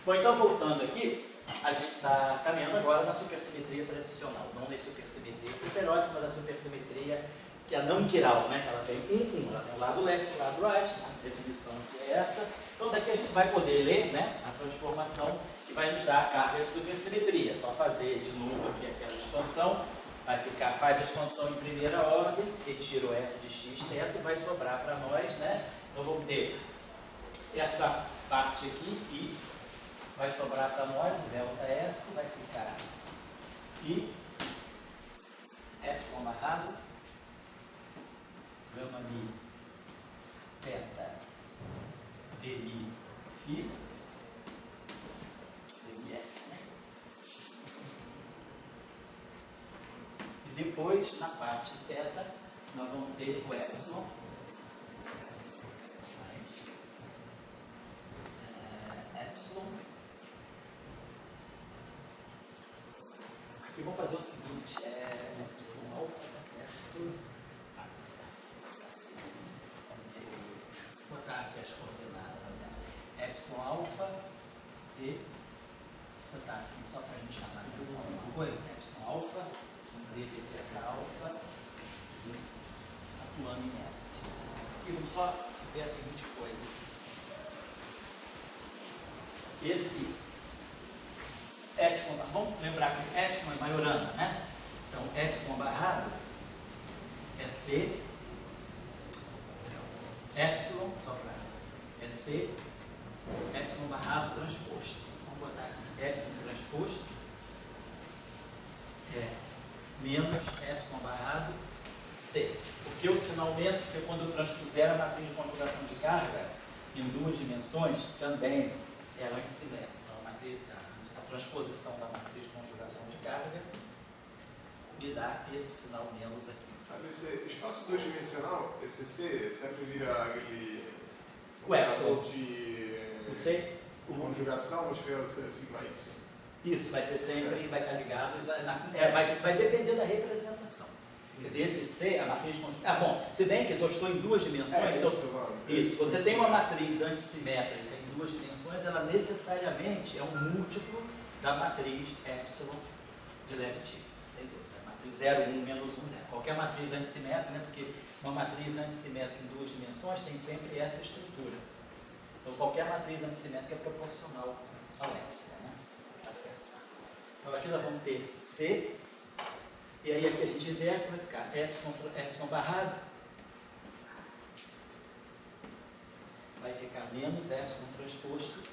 Bom, então voltando aqui, a gente está caminhando agora na supersimetria tradicional, não nas supersimetrias heterótipas, da supersimetria que é a não quiral, né? Que ela tem ela tem o lado left e o lado right, a definição que é essa. Então daqui a gente vai poder ler, né, a transformação que vai nos dar a carga de supersimetria. É só fazer de novo aqui aquela expansão, vai ficar, faz a expansão em primeira ordem, retira o S de x θ e vai sobrar para nós, né? Então vamos ter essa parte aqui e vai sobrar para nós o ΔS, vai ficar I, epsilon barrado, gama mi, θ, dmi, φ, dms, né? E depois, na parte θ, nós vamos ter o epsilon, aqui vamos fazer o seguinte, epsilon alfa, tá certo? Tá certo. Vou botar aqui as coordenadas, né? Epsilon alfa e vou botar assim só para a gente chamar a atenção de uma coisa, epsilon alfa, dθ alfa, atuando em S. Aqui vamos só ver a seguinte coisa. Esse epsilon, vamos lembrar que epsilon é maiorana, né? Então, epsilon barrado é C, epsilon, só para é C, epsilon barrado transposto. Vamos botar aqui, epsilon transposto é menos epsilon barrado C. Porque o sinal menos, porque quando eu transpuser a matriz de conjugação de carga em duas dimensões, também ela é assimétrica. Então, a transposição da matriz de conjugação de carga me dá esse sinal menos aqui. Esse espaço dois-dimensional, esse C, sempre vira aquele o epsilon de o C, conjugação, mas que é sigma Y. Isso, vai ser sempre, vai estar ligado, vai depender da representação. Quer dizer, esse C, a matriz de conjugação. Bom, se bem que se eu estou em duas dimensões, isso, você tem uma matriz antissimétrica em duas dimensões, ela necessariamente é um múltiplo da matriz epsilon de Leibniz, sem dúvida. Matriz 0, 1, menos 1, 0. Qualquer matriz antissimétrica, né? Porque uma matriz antissimétrica em duas dimensões tem sempre essa estrutura. Então, qualquer matriz antissimétrica é proporcional ao epsilon, né? Tá certo. Então, aqui nós vamos ter C, e aí aqui a gente inverte, vai ficar epsilon barrado, vai ficar menos epsilon transposto,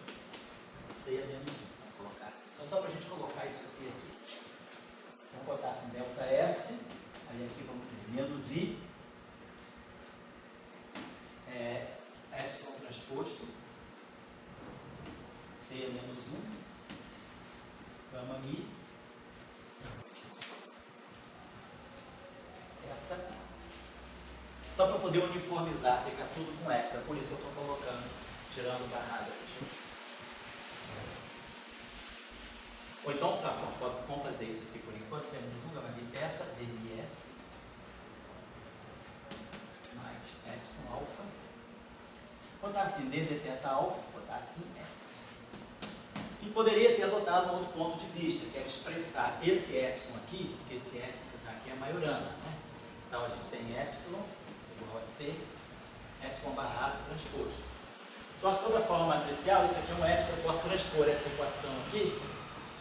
C é menos 1. Vamos colocar assim. Então, só para a gente colocar isso aqui. Vamos botar assim, ΔS, aí aqui vamos ter menos I, epsilon transposto, C é menos 1, gama mi, θ. Só para poder uniformizar, ficar tudo com epsilon, por isso que eu estou colocando, tirando barrada. Ou então, tá, vamos fazer isso aqui por enquanto, menos 1 gama mi θ, dms, mais epsilon alfa. Vou botar assim, d de θ alfa, vou botar assim, S. E poderia ter adotado um outro ponto de vista, que é expressar esse epsilon aqui, porque esse F que está aqui é maiorana, né? Então a gente tem epsilon igual a C, epsilon barrado transposto. Só que sob a forma matricial, isso aqui é um epsilon, eu posso transpor essa equação aqui.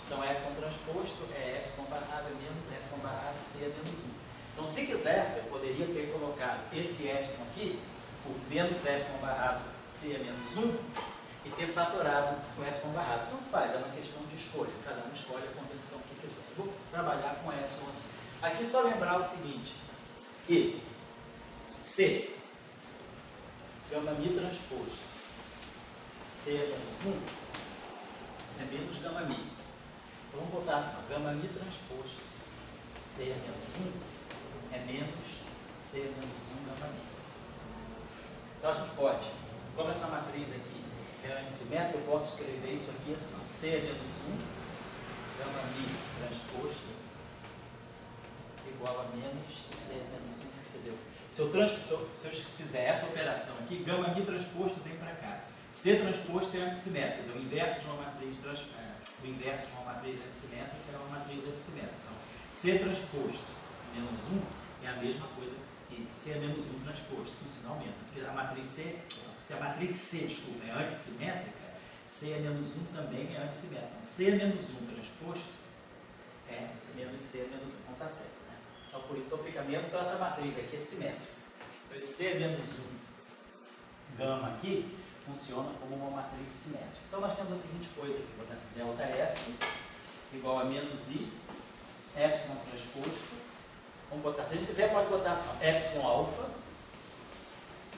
Então, epsilon transposto é epsilon barrado é menos epsilon barrado C é menos 1. Então, se quisesse, eu poderia ter colocado esse epsilon aqui por menos epsilon barrado C é menos 1 e ter fatorado o epsilon barrado. Então, faz, é uma questão de escolha. Cada um escolhe a convenção que quiser. Eu vou trabalhar com epsilon assim. Aqui, só lembrar o seguinte, que C, gama mi transposto, C é menos 1, é menos gama mi. Então, vamos botar assim, gama mi transposto, C é menos 1, é menos C é menos 1 gama mi. Então, a gente pode, como essa matriz aqui é antissimétrica, eu posso escrever isso aqui assim, C é menos 1, gama mi transposto, igual a menos C é menos 1, entendeu? Se eu fizer essa operação aqui, gama mi transposto vem para cá. C transposto é antissimétrico, quer dizer, o inverso de uma matriz antissimétrica é uma matriz antissimétrica. Então, C transposto menos 1 é a mesma coisa que C é menos 1 transposto, isso não aumenta, porque a matriz C, se a matriz C, desculpa, é antissimétrica, C é menos 1 também é antissimétrico. Então, C é menos 1 transposto é menos C é menos 1, então está certo, né? Então, por isso, fica menos, então essa matriz aqui é simétrica. Então, esse C é menos 1 gama aqui funciona como uma matriz simétrica. Então, nós temos a seguinte coisa aqui, botar assim, delta S igual a menos I, epsilon transposto. Vamos botar, se a gente quiser, pode botar assim, ó, epsilon alfa,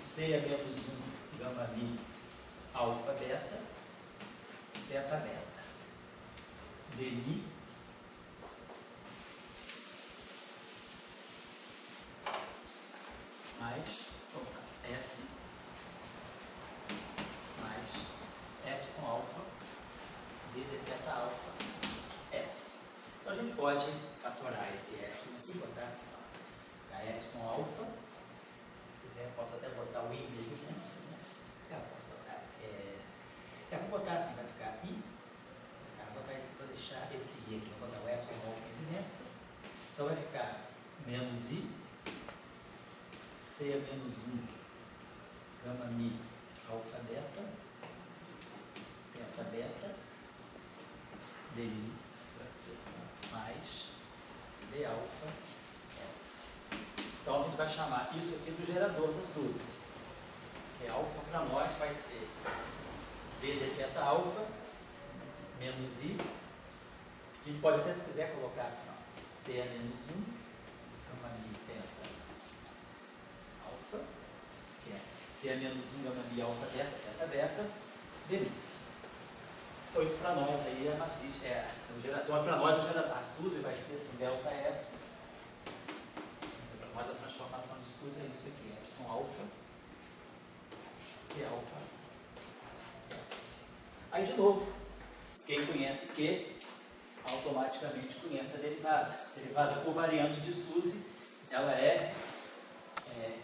C é menos 1 gama mi alfa beta, beta beta, dmi mais S mais epsilon alfa d de beta alfa S. Então a gente pode fatorar esse epsilon aqui, botar assim, ó, da epsilon alfa. Se quiser, posso até botar o I mesmo, né? Assim, né? Eu posso botar, vou botar assim, vai ficar I. Vou botar esse, vou deixar esse I aqui, vou botar o epsilon alfa nessa. Então vai ficar menos I, C é menos 1, gama mi alfa beta, beta beta, dmi mais d alfa S. Então a gente vai chamar isso aqui do gerador do SUSE. Que alfa para nós vai ser d de beta alfa menos i. A gente pode até, se quiser, colocar assim, ó, C é menos 1, gama mi beta alfa, que é C é menos 1, gama mi alfa beta, beta beta, dmi. Então isso para nós aí é a matriz, o gerador, para nós a SUSE vai ser assim, delta S. Para nós a transformação de SUSE é isso aqui, epsilon alfa e alfa S. Aí de novo, quem conhece Q, automaticamente conhece a derivada. A derivada covariante de SUSE, ela é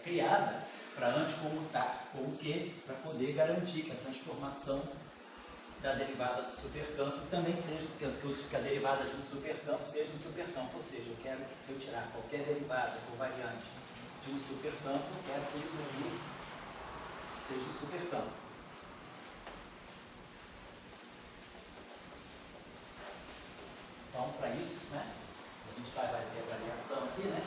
criada para anticomutar com o Q, para poder garantir que a transformação da derivada do supercampo também seja, que a derivada de um supercampo seja um supercampo, ou seja, eu quero que, se eu tirar qualquer derivada covariante de um supercampo, eu quero que isso aqui seja um supercampo. Então, para isso, né, a gente vai fazer a variação aqui, né?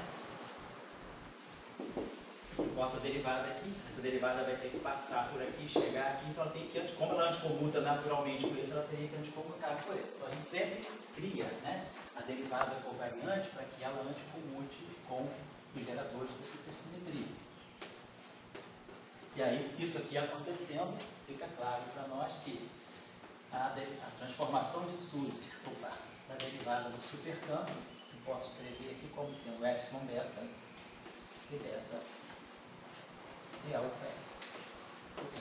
Bota a derivada aqui, essa derivada vai ter que passar por aqui, chegar aqui, então ela tem que, como ela anticomuta naturalmente por isso, ela teria que anticomutar por isso. Então a gente sempre cria, né, a derivada covariante para que ela anticomute com os geradores de supersimetria. E aí, isso aqui acontecendo, fica claro para nós que a transformação de SUSE, da derivada do supercampo, que posso escrever aqui como sendo epsilon beta e beta e alfa S.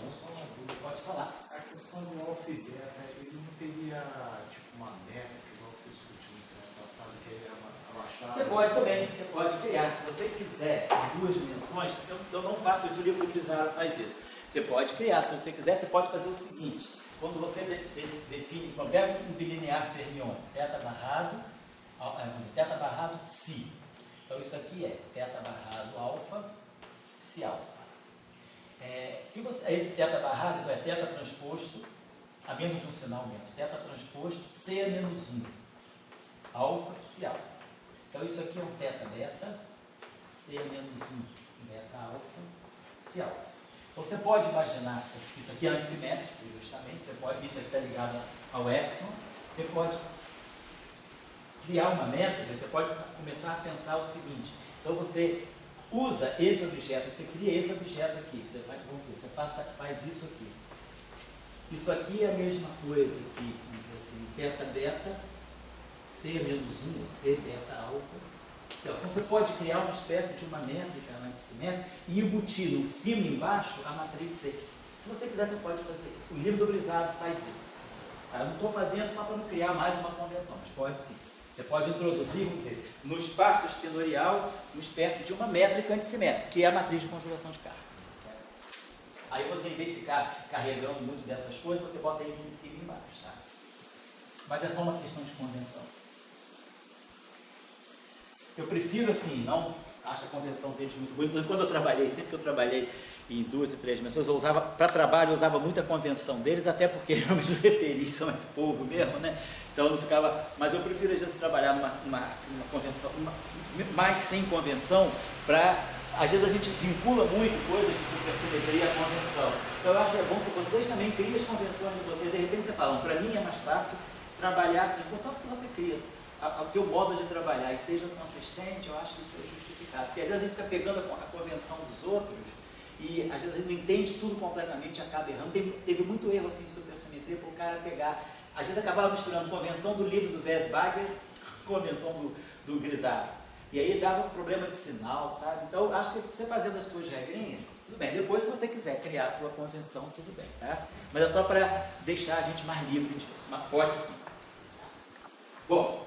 Só uma dúvida. Pode falar. A questão do alfa e beta, ele não teria tipo uma métrica, igual você discutiu no semestre passado, que ele é abaixado? Você pode também, você pode criar. Se você quiser em 2 dimensões, eu não faço isso, o livro do Pizarro faz isso. Você pode criar, se você quiser, você pode fazer o seguinte. Quando você define, pega um bilinear fermion, θ barrado psi. Então isso aqui é θ barrado alfa, psi alfa. Se você, esse θ barrado, então é θ transposto, a menos de um sinal menos, θ transposto, C é menos 1, alfa, psi alfa. Então isso aqui é um θ beta, C é menos 1, beta alfa, psi alfa. Então você pode imaginar, isso aqui é antissimétrico, justamente, isso aqui está ligado ao epsilon, você pode criar uma meta, você pode começar a pensar o seguinte, então você usa esse objeto, você cria esse objeto aqui, você faz isso aqui. Isso aqui é a mesma coisa que, assim, θ beta, C menos 1, C beta alfa. Então você pode criar uma espécie de uma métrica antissimétrica e embutir no cima e embaixo a matriz C. Se você quiser, você pode fazer isso. O livro do Brizard faz isso. Eu não estou fazendo só para não criar mais uma convenção, mas pode sim. Você pode introduzir, vamos dizer, no espaço estenorial, uma espécie de uma métrica antissimétrica, que é a matriz de conjugação de carga. Aí você, em vez de ficar carregando muito dessas coisas, você bota índice em cima e embaixo, tá? Mas é só uma questão de convenção. Eu prefiro assim, não acho a convenção deles muito bonita. Quando eu trabalhei, sempre que eu trabalhei em 2 e 3 dimensões, eu usava, para trabalho, eu usava muito a convenção deles, até porque realmente os referis são esse povo mesmo, né? Então não ficava, mas eu prefiro às vezes trabalhar numa convenção, mais sem convenção, para, às vezes a gente vincula muito coisas de supersimetria à convenção. Então eu acho que é bom que vocês também criem as convenções de vocês. De repente você fala, para mim é mais fácil trabalhar assim, contanto que você cria o teu modo de trabalhar e seja consistente, eu acho que isso é justificado. Porque às vezes a gente fica pegando a convenção dos outros e às vezes a gente não entende tudo completamente e acaba errando. Teve muito erro assim em supersimetria para o cara pegar, às vezes acabava misturando convenção do livro do Wesbacher com convenção do Grizzard. E aí dava um problema de sinal, sabe? Então acho que você fazendo as suas regrinhas, tudo bem. Depois, se você quiser criar a tua convenção, tudo bem, tá? Mas é só para deixar a gente mais livre disso. Mas pode sim. Bom,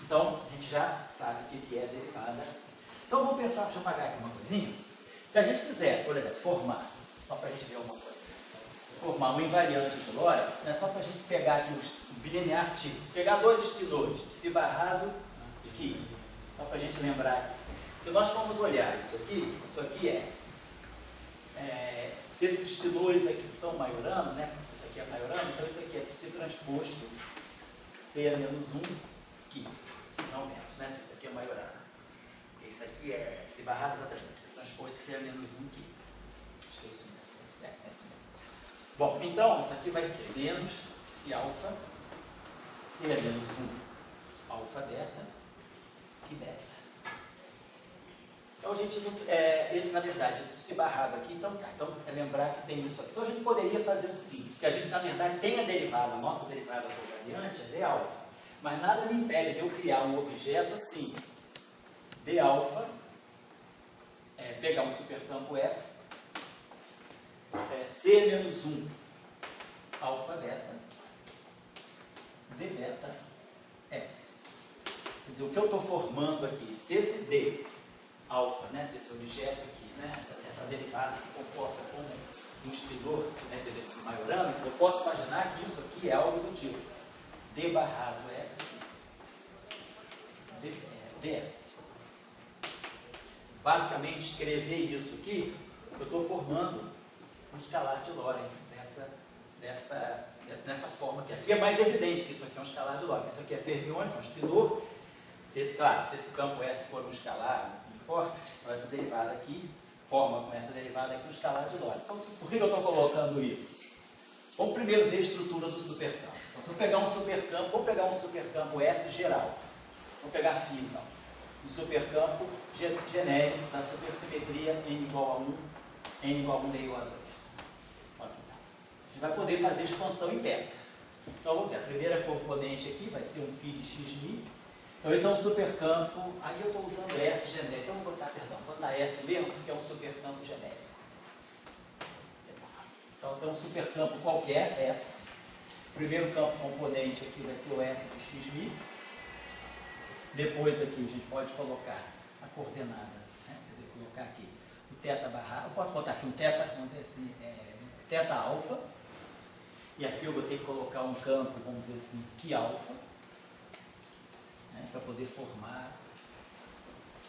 então a gente já sabe o que é derivada. Então vamos pensar, deixa eu apagar aqui uma coisinha. Se a gente quiser, por exemplo, formar, só para a gente ver uma coisa, formar um invariante de Lorentz, né, só para a gente pegar aqui o bilinear tipo, pegar dois espinores, psi barrado e Ki, só para a gente lembrar aqui. Se nós formos olhar isso aqui se esses espinores aqui são Majorano, né, isso aqui é Majorano, então isso aqui é psi transposto C a menos 1, Ki, se não menos, né, se isso aqui é Majorano. Isso aqui é psi barrado exatamente, psi transposto C a menos 1, Ki. Acho que é isso mesmo. É isso mesmo. Bom, então, isso aqui vai ser menos psi alfa, C a menos 1, alfa beta, Ki beta. Então, a gente, esse na verdade, esse psi barrado aqui, então é lembrar que tem isso aqui. Então, a gente poderia fazer o seguinte, que a gente, na verdade, tem a derivada, a nossa derivada covariante é d alfa, mas nada me impede de eu criar um objeto assim, d alfa, pegar um supercampo S, C menos 1, alfa beta, d beta, S. Quer dizer, o que eu estou formando aqui, se esse D alfa, né, se esse objeto aqui, né, essa derivada se comporta como um espinor, né, Majorano, então eu posso imaginar que isso aqui é algo do tipo D barrado S, ds. Basicamente, escrever isso aqui, eu estou formando um escalar de Lorentz nessa forma aqui. Aqui é mais evidente que isso aqui é um escalar de Lorentz. Isso aqui é fermiônico, é um espinor. Se esse campo S for um escalar, não importa, então essa derivada aqui forma com essa derivada aqui um escalar de Lorentz. Então, por que eu estou colocando isso? Vamos primeiro ver a estrutura do supercampo. Então, se eu pegar um supercampo, vou pegar um supercampo S geral. Vou pegar φ, então. Um supercampo genérico da supersimetria n igual a 1, n igual a 1, d igual a 2. A gente vai poder fazer expansão em beta. Então, vamos dizer, a primeira componente aqui vai ser um φ de xμ. Então, esse é um supercampo, aí eu estou usando S genérico. Então, vou botar S mesmo, porque é um supercampo genérico. Então, tem um supercampo qualquer, S. O primeiro campo componente aqui vai ser o S de xμ. Depois aqui a gente pode colocar a coordenada, né? Quer dizer, colocar aqui o θ barrado, pode botar aqui um θ, vamos dizer assim, θ alfa, e aqui eu vou ter que colocar um campo, vamos dizer assim, Ki alfa, né? Para poder formar.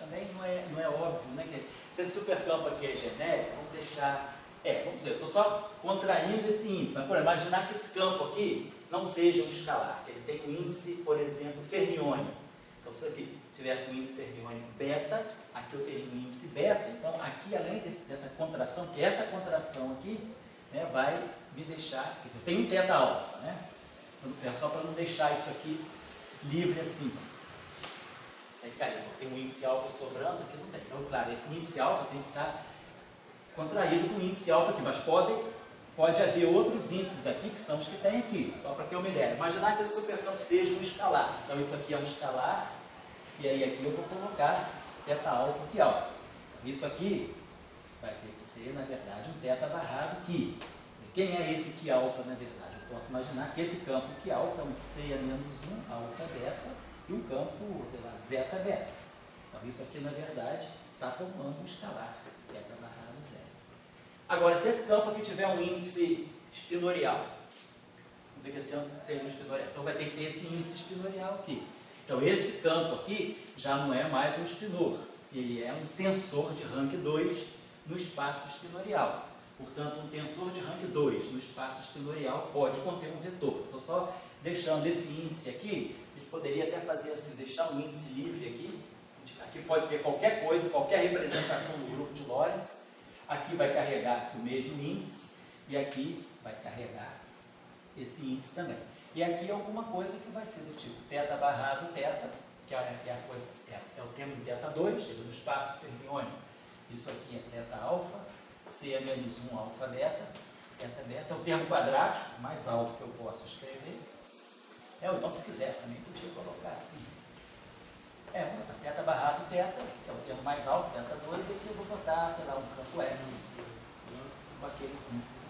Também não é óbvio, né? Que se esse supercampo aqui é genérico, vamos deixar, vamos dizer, eu estou só contraindo esse índice, mas por imaginar que esse campo aqui não seja um escalar, que ele tem um índice, por exemplo, fermiônico. Então, se aqui tivesse um índice fermiônico beta, aqui eu teria um índice beta. Então, aqui, além dessa contração, que essa contração aqui, né, vai me deixar, quer dizer, tem um θ alfa, né? Só para não deixar isso aqui livre assim. Aí, cara, tem um índice alfa sobrando, aqui não tem. Então, claro, esse índice alfa tem que estar contraído com o índice alfa aqui, mas pode haver outros índices aqui, que são os que tem aqui, só para ter uma ideia. Imaginar que esse supercampo seja um escalar. Então, isso aqui é um escalar, e aí aqui eu vou colocar θ alfa, Ki alfa. Isso aqui vai ter que ser, na verdade, um θ barrado Ki. Quem é esse Ki alfa, na verdade? Eu posso imaginar que esse campo Ki alfa é um C a menos 1, alfa beta, e um campo, sei lá, zeta beta. Então, isso aqui, na verdade, está formando um escalar, θ barrado zero. Agora, se esse campo aqui tiver um índice espinorial, vamos dizer que esse seja um espinorial, então vai ter que ter esse índice espinorial aqui. Então, esse campo aqui já não é mais um espinor, ele é um tensor de rank 2 no espaço espinorial. Portanto, um tensor de rank 2 no espaço espinorial pode conter um vetor. Estou só deixando esse índice aqui, a gente poderia até fazer assim, deixar um índice livre aqui. Aqui pode ter qualquer coisa, qualquer representação do grupo de Lorentz. Aqui vai carregar o mesmo índice e aqui vai carregar esse índice também. E aqui alguma coisa que vai ser do tipo θ barrado θ, que é o termo de θ2, no espaço fermiônico. Isso aqui é θ alfa, C é menos 1 alfa beta, θ beta, é o termo quadrático mais alto que eu posso escrever. Então, se quisesse também, podia colocar assim. Θ barrado θ, que é o termo mais alto, θ2, e aqui eu vou botar, sei lá, um campo F, com aqueles índices.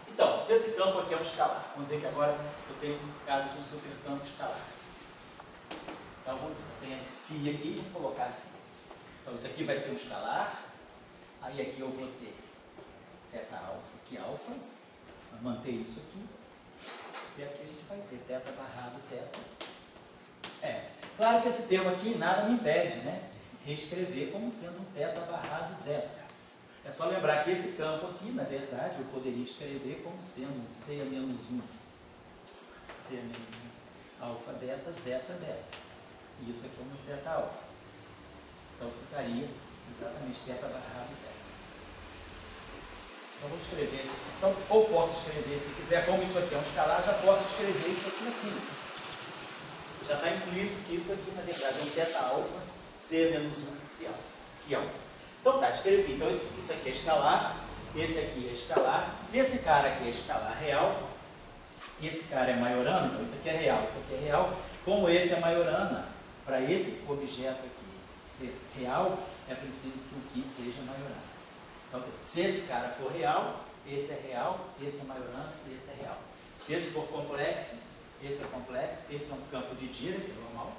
Então, se esse campo aqui é um escalar, vamos dizer que agora eu tenho esse caso de um supercampo escalar. Então, vamos dizer que eu tenho esse φ aqui, vou colocar assim. Então, isso aqui vai ser um escalar, aí aqui eu vou ter θ alfa, aqui alfa, vou manter isso aqui, e aqui a gente vai ter θ barrado θ. Claro que esse termo aqui nada me impede, né, de reescrever como sendo um θ barrado zeta. É só lembrar que esse campo aqui, na verdade, eu poderia escrever como sendo um C menos 1, C menos 1, alfa beta, zeta beta. E isso aqui é um θ alfa. Então ficaria exatamente θ barrado zeta. Então vou escrever, ou posso escrever, se quiser, como isso aqui é um escalar, já posso escrever isso aqui assim. Já está implícito que isso aqui, na verdade, é um θ alfa, C menos 1 C alfa, que alfa. Então tá, escrevi. Então isso aqui é escalar, esse aqui é escalar. Se esse cara aqui é escalar real, e esse cara é maiorana, então isso aqui é real, isso aqui é real. Como esse é maiorana, para esse objeto aqui ser real, é preciso que o que seja maiorana. Então, se esse cara for real, esse é real, esse é maiorana e esse é real. Se esse for complexo, esse é complexo, esse é um campo de Dirac, que é normal,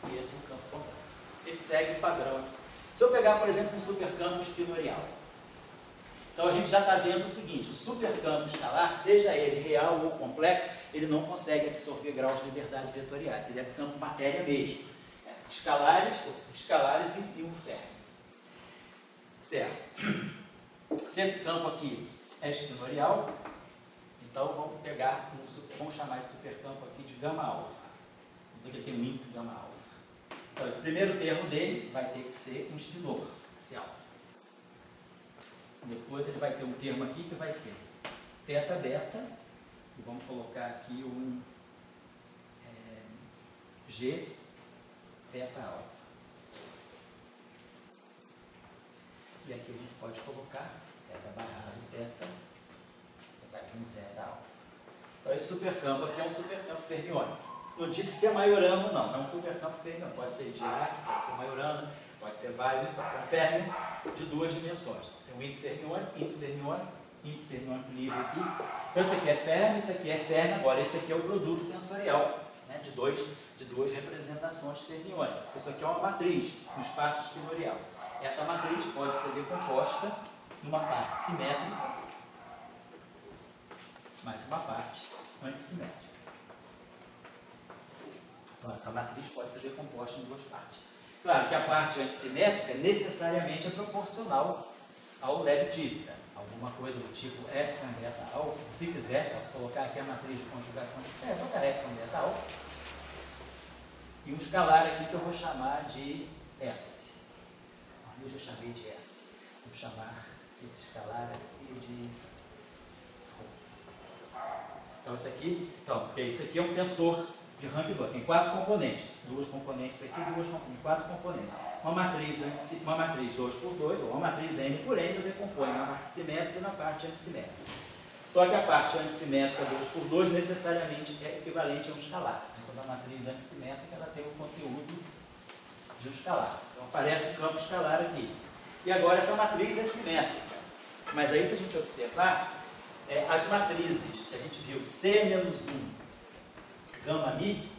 e esse é um campo complexo. Ele segue o padrão aqui. Se eu pegar, por exemplo, um supercampo espinorial, então a gente já está vendo o seguinte, o supercampo escalar, seja ele real ou complexo, ele não consegue absorver graus de liberdade vetoriais, ele é campo matéria mesmo. Escalares e um ferro. Certo. Se esse campo aqui é espinorial, então vamos chamar esse supercampo aqui de gama alfa. Vamos dizer que ele tem um índice gama alfa. Então, esse primeiro termo dele vai ter que ser um espinor axial. Depois ele vai ter um termo aqui que vai ser θ beta, e vamos colocar aqui um G θ alfa. E aqui a gente pode colocar θ barrado θ, botar aqui um zeta alfa. Então, esse supercampo aqui é um supercampo fermiônico. Não disse se é maiorano ou não, é um supercampo fermiônico. Pode ser Dirac, pode ser maiorano, pode ser Weyl, pode ser férmio de duas dimensões. Tem um índice fermiônico livre aqui. Então, esse aqui é férmio, esse aqui é férmio. Agora, esse aqui é o produto tensorial, né, de duas representações fermiônicas. Isso aqui é uma matriz no espaço espinorial. Essa matriz pode ser decomposta numa parte simétrica, mais uma parte antissimétrica. Então, essa matriz pode ser decomposta em duas partes. Claro que a parte antissimétrica necessariamente é proporcional ao Lev-Dirichlet. Alguma coisa do tipo epsilon beta alfa. Se quiser, posso colocar aqui a matriz de conjugação. Vou botar epsilon beta alfa. E um escalar aqui que eu vou chamar de S. Eu já chamei de S. Vou chamar esse escalar aqui de... Então, porque isso aqui é um tensor de rank 2. Tem 4 componentes. 2 componentes aqui, 4 componentes. Uma matriz 2×2, ou uma matriz N por N, eu decomponho na parte simétrica e na parte antissimétrica. Só que a parte antissimétrica 2×2 necessariamente é equivalente a um escalar. Então, a matriz antissimétrica ela tem o conteúdo de um escalar. Então, aparece o campo escalar aqui. E agora essa matriz é simétrica. Mas aí, se a gente observar, as matrizes que a gente viu, C-1, gama mi,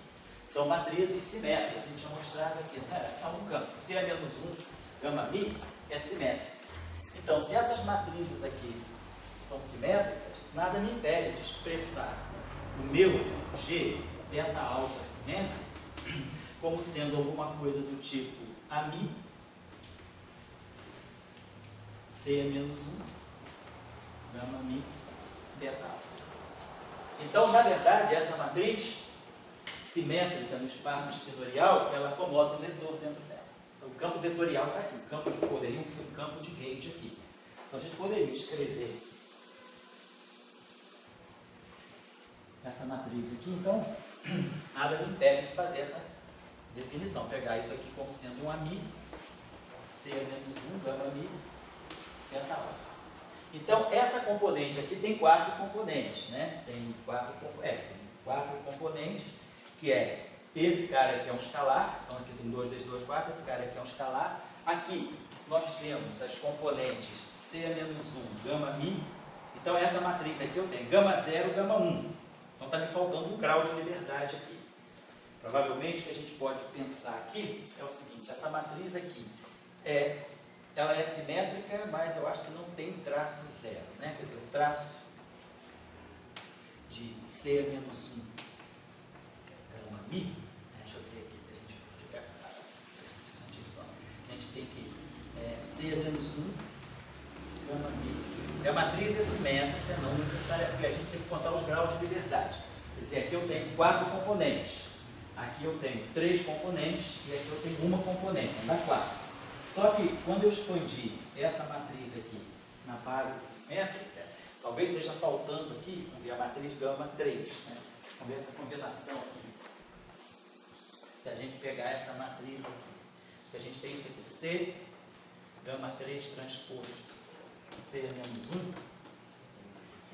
são matrizes simétricas. A gente tinha mostrado aqui, né? Há um campo. C-1, gama mi, é simétrico. Então, se essas matrizes aqui são simétricas, nada me impede de expressar o meu G beta alfa simétrico como sendo alguma coisa do tipo AMI C menos 1 gama mi beta alfa. Então, na verdade, essa matriz simétrica no espaço esquinorial, ela acomoda o vetor dentro dela. Então, o campo vetorial está aqui. O campo poderia ser um campo de gauge aqui. Então, a gente poderia escrever essa matriz aqui. Então, nada me impede de fazer essa definição. Pegar isso aqui como sendo um AMI C menos 1 gama mi beta alfa. Então, essa componente aqui tem 4 componentes, né? Tem quatro componentes, que é esse cara aqui é um escalar, então aqui tem 2 vezes 2, 4, esse cara aqui é um escalar. Aqui nós temos as componentes C menos 1, gama mi. Então, essa matriz aqui eu tenho gama 0, gama 1. Então, está me faltando um grau de liberdade aqui. Provavelmente, o que a gente pode pensar aqui é o seguinte, essa matriz aqui ela é simétrica, mas eu acho que não tem traço zero, né? Quer dizer, o traço de C menos 1 gama mi, deixa eu ver aqui se a gente fica a gente tem que C menos 1 gama mi. Se a matriz é simétrica, não necessariamente, a gente tem que contar os graus de liberdade. Quer dizer, aqui eu tenho 4 componentes, aqui eu tenho 3 componentes e aqui eu tenho uma componente, não dá 4. Só que, quando eu expandi essa matriz aqui na base simétrica, talvez esteja faltando aqui, vamos ver, a matriz gama 3. Né? Vamos ver essa combinação aqui. Se a gente pegar essa matriz aqui, a gente tem isso aqui, C, gama 3 transposto C menos 1,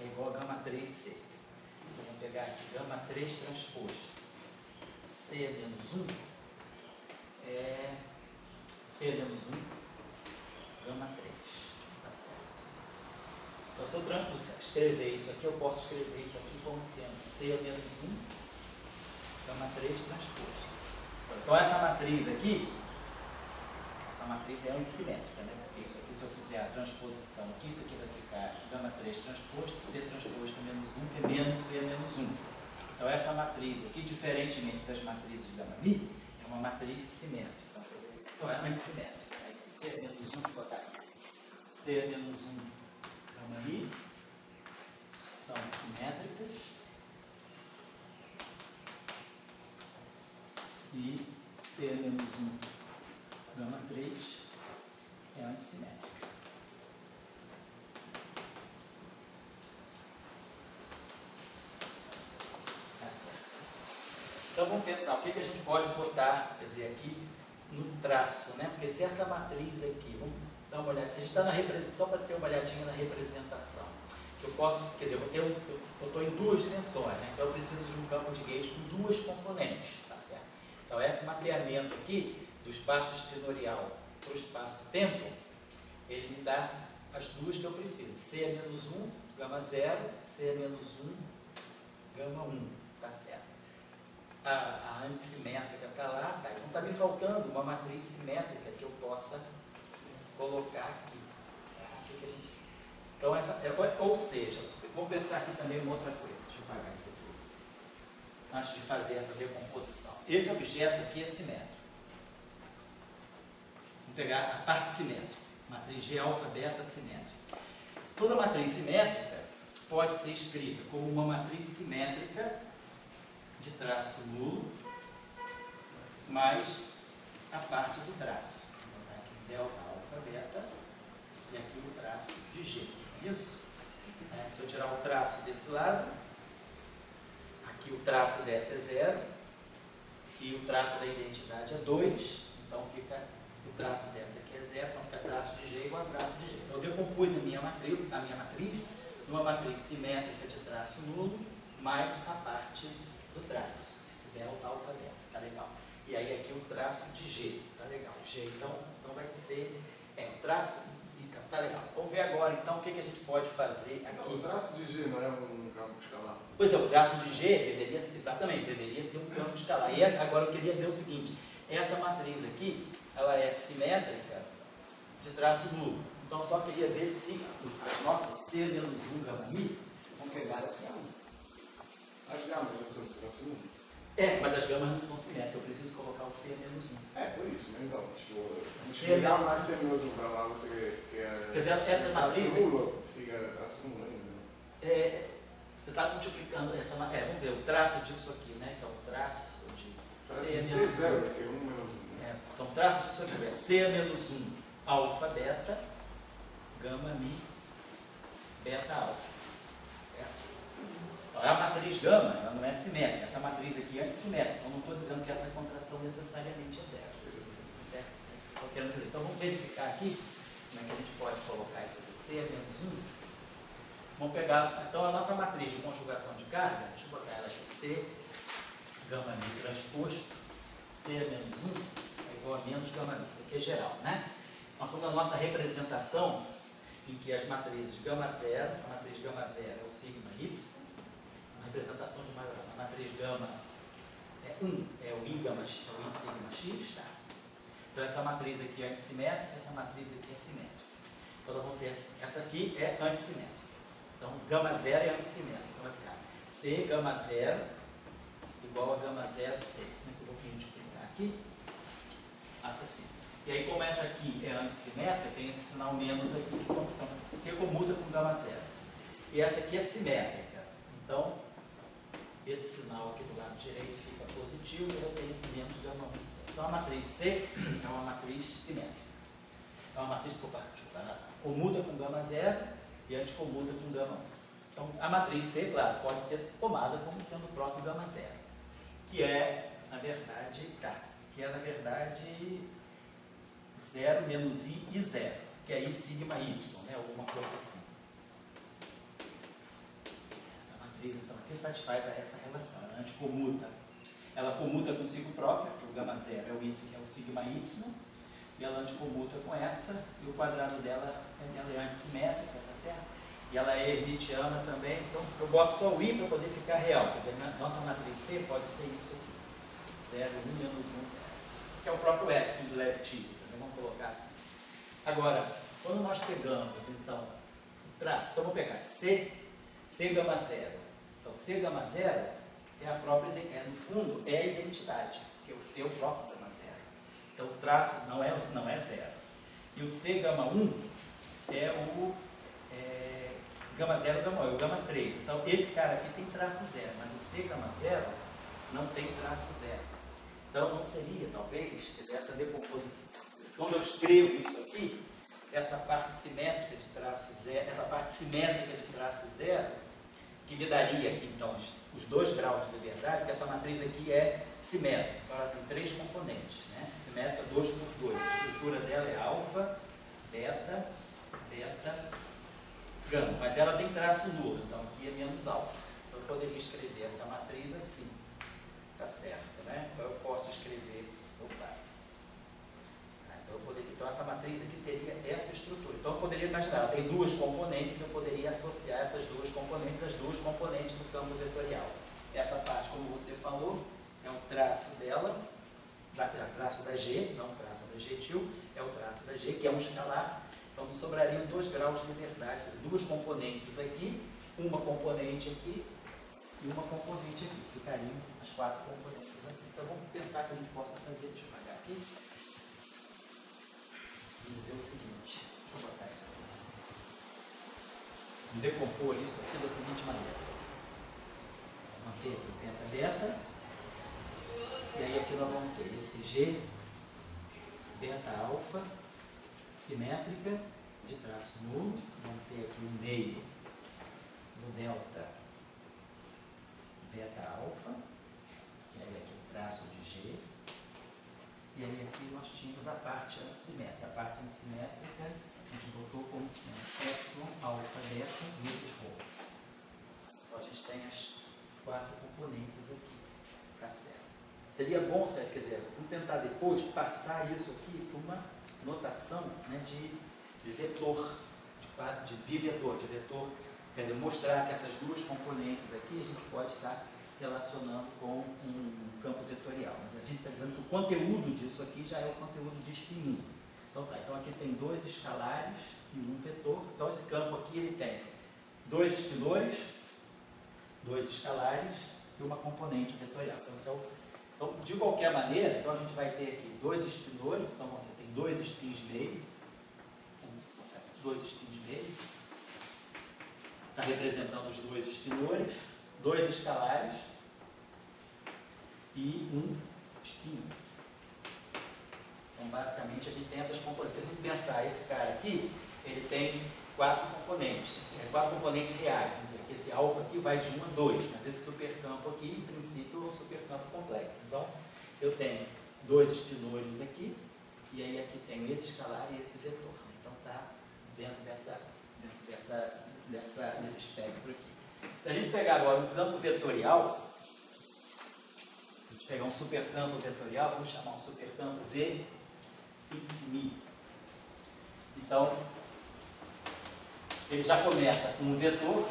é igual a gama 3C. Então, vamos pegar aqui, gama 3 transposto C menos 1, C menos 1, gama 3, tá certo? Então, se eu escrever isso aqui, eu posso escrever isso aqui como sendo C menos 1, gama 3 transposto. Então, essa matriz aqui, essa matriz é antissimétrica, né? Porque isso aqui, se eu fizer a transposição aqui, isso aqui vai ficar gama 3 transposto, C transposto menos 1, que é menos C menos 1. Então, essa matriz aqui, diferentemente das matrizes de gama mi, é uma matriz simétrica. Então, é antissimétrica. Aí, C menos 1, deixa eu botar aqui. C menos 1 gama mi são simétricas. E C menos 1 gama 3 é antissimétrica. Tá certo. Então, vamos pensar o que a gente pode botar, quer dizer, aqui no traço, né? Porque se essa matriz aqui, vamos dar uma olhada, se a gente está na representação, só para ter uma olhadinha na representação, que eu posso, quer dizer, eu estou em 2 dimensões, né? Então eu preciso de um campo de gauge com 2 componentes, tá certo? Então esse mapeamento aqui do espaço esquinorial para o espaço-tempo, ele me dá as duas que eu preciso, C menos 1, gama 0, C menos 1, gama 1, tá certo? A antissimétrica está lá, tá? Então está me faltando uma matriz simétrica que eu possa colocar aqui. Então, ou seja, vou pensar aqui também uma outra coisa. Deixa eu apagar isso aqui, antes de fazer essa decomposição. Esse objeto aqui é simétrico. Vamos pegar a parte simétrica, matriz G alfa beta simétrica. Toda matriz simétrica pode ser escrita como uma matriz simétrica de traço nulo, mais a parte do traço. Vou botar aqui delta alfa beta e aqui o traço de G. Isso? Se eu tirar o traço desse lado, aqui o traço dessa é 0 e o traço da identidade é 2, então fica o traço dessa aqui é 0, então fica traço de G igual a traço de G. Então eu decompus a minha matriz numa matriz simétrica de traço nulo mais a parte do traço, esse delta alfa beta, tá legal. E aí aqui o traço de G, tá legal. G, então vai ser o traço, tá legal. Vamos ver agora então o que a gente pode fazer aqui. Não, o traço de G não é um campo escalar? Pois é, o traço de G deveria ser um campo escalar. E agora eu queria ver o seguinte, essa matriz aqui, ela é simétrica de traço nulo. Então Então eu só queria ver se as nossas C menos 1 gama mi vão pegar aqui a 1. As gamas não são simétricas. Mas as gamas não são simétricas, eu preciso colocar o C menos 1. Por isso, mas então, tipo, C se ligar menos mais C menos 1 para lá, você quer. Quer dizer, essa matriz. Fica traço 1 ainda. Você está multiplicando essa matriz. Vamos ver o traço disso aqui, né? Então, o traço de C menos 1. C0, que é 1 menos 1. Então, o traço disso aqui é C menos 1 alfa beta, gama mi, beta alfa. Certo? Então, a matriz gama, ela não é simétrica. Essa matriz aqui é antissimétrica. Então, não estou dizendo que essa contração necessariamente é zero. Certo? É isso que eu estou querendo dizer. Então, vamos verificar aqui como é que a gente pode colocar isso aqui. C menos 1. Vamos pegar, então, a nossa matriz de conjugação de carga. Deixa eu botar ela aqui. C, gama mi transposto, C menos 1 é igual a menos gama mi. Isso aqui é geral, né? Nós estamos na nossa representação em que as matrizes gama 0, a matriz gama 0 é o sigma y, a representação de Majorana. A matriz gama 1 é o I gama x, é o I sigma x, tá? Então essa matriz aqui é antissimétrica, essa matriz aqui é simétrica. Então nós vamos ter essa aqui é antissimétrica. Então gama 0 é antissimétrica. Então vai ficar C gama 0 igual a gama 0 C. Como é que eu vou multiplicar aqui? Assim. E aí, como essa aqui é antissimétrica, tem esse sinal menos aqui, então C comuta com gama 0. E essa aqui é simétrica. Então, esse sinal aqui do lado direito fica positivo e eu tenho esse menos gama 1. Então, a matriz C é uma matriz simétrica. É uma matriz que comuta com gama 0 e anticomuta com gama 1. Então, a matriz C, claro, pode ser tomada como sendo o próprio gama 0, que é, na verdade, que é, na verdade, 0 menos I e 0, que é I sigma Y, né? Alguma coisa assim. Essa matriz, então, aqui satisfaz essa relação, ela anticomuta. Ela comuta consigo própria, que o gama 0 é o I, que é o sigma Y, e ela anticomuta com essa, e o quadrado dela ela é antissimétrica, tá certo? E ela é hermitiana também, então eu boto só o I para poder ficar real, quer dizer, nossa matriz C pode ser isso aqui. 0, 1, menos 1, 0. Que é o próprio epsilon do Levy-Tilley, vamos colocar assim. Agora, quando nós pegamos, então, o traço, então vamos pegar C gama 0. Então, C gama 0 é a própria, no fundo, é a identidade, porque o C é o próprio gama 0. Então, o traço não é 0. E o C gama 1 é o gama 0, gama 1, é o gama 3. Então, esse cara aqui tem traço 0, mas o C gama 0 não tem traço 0. Então, não seria, talvez, quer dizer, essa decomposição. Quando eu escrevo isso aqui, essa parte simétrica de traço 0, essa parte simétrica de traço 0, que me daria aqui, então, os 2 graus de liberdade, que essa matriz aqui é simétrica. Então, ela tem 3 componentes, né? Simétrica 2 por 2. A estrutura dela é alfa, beta, gama. Mas ela tem traço nulo, então aqui é menos alfa. Então, eu poderia escrever essa matriz assim. Tá certo, né? Então eu posso escrever, então essa matriz aqui teria essa estrutura. Então eu poderia imaginar, ela tem 2 componentes, eu poderia associar essas 2 componentes às 2 componentes do campo vetorial. Essa parte, como você falou, é o traço dela, é o traço da G, não o traço adjetivo, é o traço da G, que é um escalar. Então me sobrariam 2 graus de liberdade, 2 componentes aqui, uma componente aqui, e uma componente aqui. Ficariam as 4 componentes assim. Então vamos pensar que a gente possa fazer, deixa eu apagar aqui, e dizer o seguinte, deixa eu botar isso aqui assim. Vamos decompor isso assim da seguinte maneira. Vamos ter aqui teta beta, e aí aqui nós vamos ter esse G, beta alfa, simétrica, de traço nulo, vamos ter aqui o meio do delta beta alfa, e aí aqui o traço de G, e aí aqui nós tínhamos a parte antissimétrica. A parte antissimétrica a gente botou como sendo epsilon, alfa, beta, vezes rho. Então a gente tem as 4 componentes aqui, tá certo? Seria bom, certo? Quer dizer, vamos tentar depois passar isso aqui para uma notação, né, de vetor, de bivetor, de vetor. Quer dizer, mostrar que essas 2 componentes aqui a gente pode estar relacionando com um campo vetorial. Mas a gente está dizendo que o conteúdo disso aqui já é o conteúdo de spin 1. Então tá, então aqui tem dois escalares e um vetor. Então esse campo aqui ele tem dois espinores, dois escalares e uma componente vetorial. Então, de qualquer maneira, então a gente vai ter aqui dois espinores, então você tem dois spins meio, está representando os dois espinores, dois escalares e um espinho. Então, basicamente, a gente tem essas componentes. Se a gente pensar, esse cara aqui, ele tem quatro componentes reais. Vamos dizer que esse alfa aqui vai de 1 a 2, mas esse supercampo aqui, em princípio, é um supercampo complexo. Então, eu tenho dois espinores aqui, e aí aqui tenho esse escalar e esse vetor. Então, está dentro desse espectro aqui. Se a gente pegar agora um campo vetorial, a gente pegar um supercampo vetorial, vamos chamar um supercampo V índice mi. Então, ele já começa com um vetor,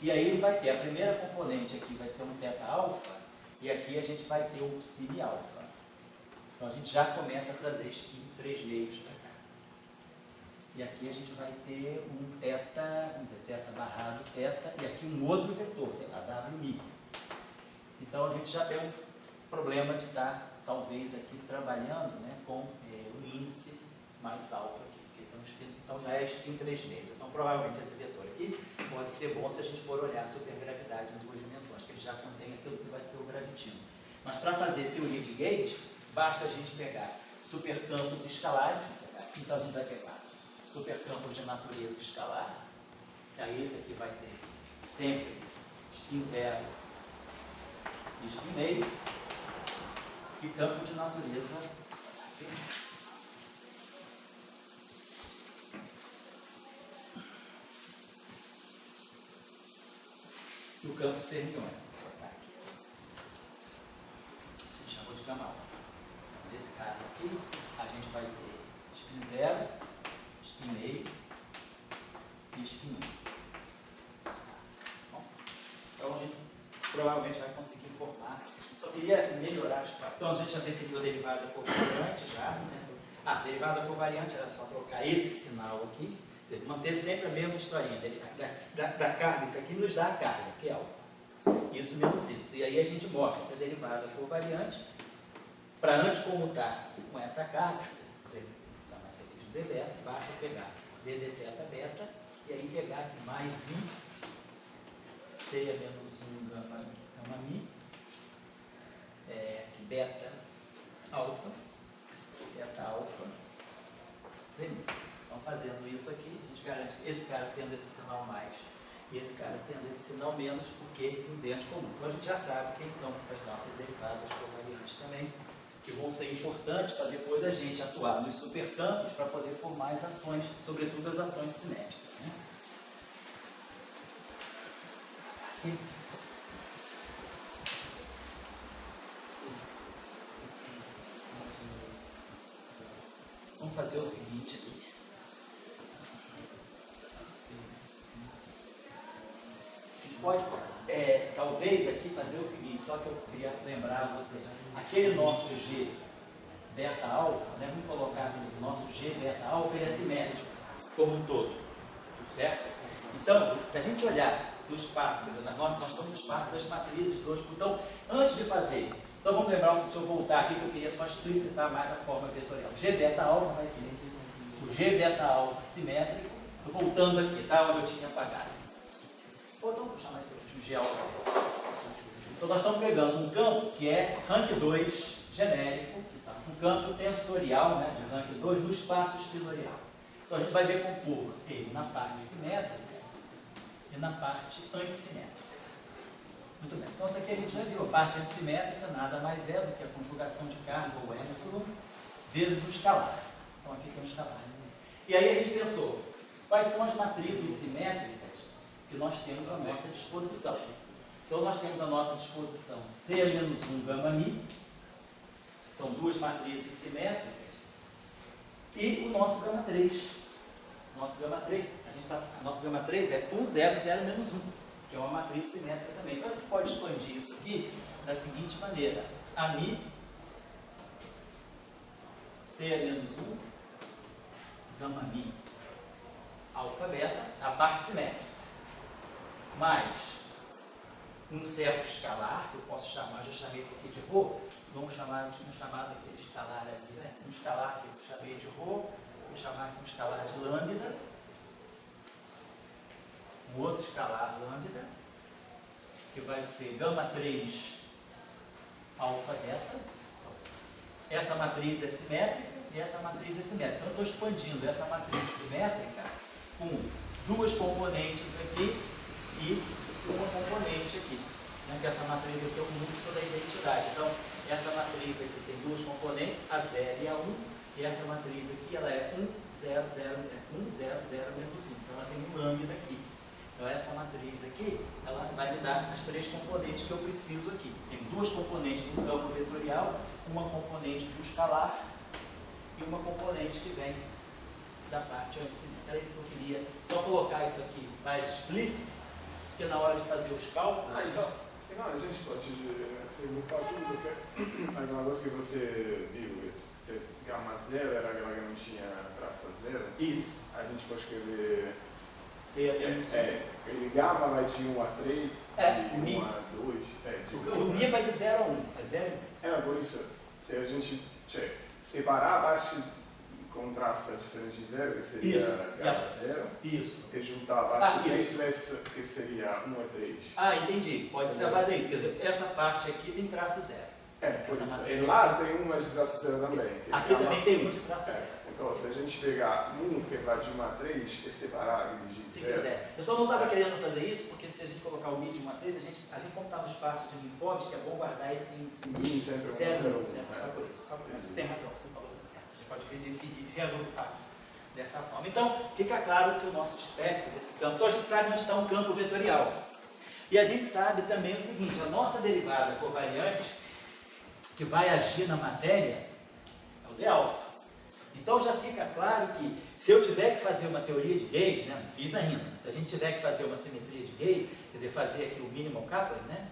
e aí ele vai ter a primeira componente aqui, vai ser um θ alfa, e aqui a gente vai ter um psi alfa. Então a gente já começa a trazer spin 3 meios para cá. E aqui a gente vai ter um θ, vamos dizer, θ barrado θ, e aqui um outro vetor, sei lá, w mi. Então a gente já tem um problema de estar, talvez, aqui trabalhando, né, com o índice mais alto aqui. Então já é spin 3 meios. Então provavelmente esse vetor aqui pode ser bom se a gente for olhar a supergravidade em 2 dimensões, que ele já contém aquilo que vai ser o gravitino. Mas para fazer teoria de Gauge, basta a gente pegar supercampos escalares. Então a gente vai pegar supercampos de natureza escalar. E aí esse aqui vai ter sempre spin 0 e spin meio. E campo de natureza aqui. O campo fermiônico. A gente chamou de gama alfa. Nesse caso aqui, a gente vai ter spin 0, spin meio e spin 1. Bom, então a gente provavelmente vai conseguir formar. Só queria melhorar as partes. Então a gente já definiu a derivada por variante já. Né? Derivada por variante era só trocar esse sinal aqui. Manter sempre a mesma historinha da carga. Isso aqui nos dá a carga, que é alfa. Isso menos isso. E aí a gente mostra que a derivada por variante, para anticomutar com essa carga, chamar isso aqui de d beta, basta pegar d θ beta e aí pegar aqui mais i, c a menos 1 gama mi, beta alfa, mi. Então, fazendo isso aqui, a gente garante que esse cara tendo esse sinal mais e esse cara tendo esse sinal menos, porque é idêntico comum. Então, a gente já sabe quem são as nossas derivadas covariantes também, que vão ser importantes para depois a gente atuar nos supercampos para poder formar as ações, sobretudo as ações cinéticas. Né? Aqui. Vamos fazer o seguinte aqui. Pode, talvez aqui fazer o seguinte, só que eu queria lembrar a você, aquele nosso G beta alfa, né, vamos colocar assim, o nosso G beta alfa ele é simétrico, como um todo, certo? Então, se a gente olhar do espaço, nós estamos no espaço das matrizes 2, então, antes de fazer, então vamos lembrar, se eu voltar aqui, que eu queria só explicitar mais a forma vetorial. G beta alfa vai ser o G beta alfa simétrico, voltando aqui, tá, onde eu tinha apagado. Ou então vou chamar isso aqui de G alfa. Então nós estamos pegando um campo que é rank 2 genérico, um campo tensorial, né, de rank 2 no espaço espinorial. Então a gente vai decompor ele na parte simétrica e na parte antissimétrica. Muito bem. Então isso aqui a gente já viu. A parte antissimétrica nada mais é do que a conjugação de carga, ou epsilon, vezes o escalar. Então aqui tem um escalar. E aí a gente pensou, quais são as matrizes simétricas que nós temos à nossa disposição. Então, nós temos à nossa disposição C a menos 1 gama mi, que são duas matrizes simétricas, e o nosso gama 3. Nosso gama 3, nosso gama 3 é 1, 0, 0, menos 1, que é uma matriz simétrica também. Então, a gente pode expandir isso aqui da seguinte maneira. A mi C é menos 1, gama mi, alfa beta, a parte simétrica, mais um certo escalar, que eu posso chamar, já chamei esse aqui de ρ, vamos chamar aquele escalar aqui, né? Um escalar que eu chamei de ρ, vou chamar aqui um escalar de lambda, um outro escalar lambda, que vai ser gama 3 alfa beta. Essa matriz é simétrica e essa matriz é simétrica. Então, eu estou expandindo essa matriz simétrica com duas componentes aqui e uma componente aqui. Né? Que essa matriz aqui é o múltiplo da identidade. Então, essa matriz aqui tem duas componentes, a 0 e a 1. E essa matriz aqui, ela é 1, 0, 0, 1, 0, 0, menos 1. Então, ela tem um lambda aqui. Então, essa matriz aqui, ela vai me dar as três componentes que eu preciso aqui. Tem duas componentes do campo vetorial, uma componente do escalar e uma componente que vem da parte anticimétrica. Era isso que eu queria só colocar isso aqui mais explícito, porque na hora de fazer os cálculos... Então, senão a gente pode perguntar tudo, porque aquela coisa que você viu, gama 0 era aquela que não tinha traça 0. Isso. A gente pode escrever... Ele gama vai de 1 a 3, de 1 a 2. O mi vai de 0 a 1. É 0? Por isso, se a gente separar abaixo com traça diferente de 0, que seria gama 0. Isso. E juntar abaixo de 3, que seria 1 a 3. Entendi. Pode ser fazer isso. Quer dizer, essa parte aqui tem traço 0. Por isso. E lá tem uma de traço 0 também. Aqui também tem um de traço 0. Então, se a gente pegar um que vai de 1 a 3 e separar ele de 0. Se quiser. Eu só não estava querendo fazer isso, porque se a gente colocar o mi de 1 a 3, a gente como está nos partes de Minkowski, é bom guardar esse mi sempre 0, só por isso. Você tem razão, você falou da certo. A gente pode redefinir, reagrupar dessa forma. Então, fica claro que o nosso espectro desse campo, então a gente sabe onde está um campo vetorial. E a gente sabe também o seguinte, a nossa derivada covariante, que vai agir na matéria, é o d alfa. Então já fica claro que se eu tiver que fazer uma teoria de gauge, né, não fiz ainda, se a gente tiver que fazer uma simetria de gauge, quer dizer, fazer aqui o minimal coupling, né,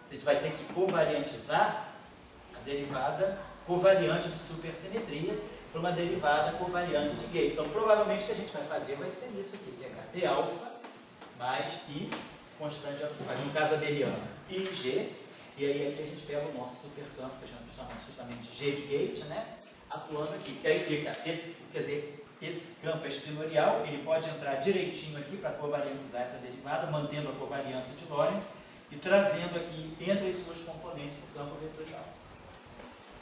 a gente vai ter que covariantizar a derivada covariante de supersimetria para uma derivada covariante de gauge. Então provavelmente o que a gente vai fazer vai ser isso aqui, pegar d alfa mais i, constante, no caso abeliana, i g, e aí aqui a gente pega o nosso supercampo, que a gente chama justamente de g de gauge, né, atuando aqui. E aí fica, esse campo é espinorial, ele pode entrar direitinho aqui para covariantizar essa derivada, mantendo a covariância de Lorentz e trazendo aqui entre as suas componentes o campo vetorial.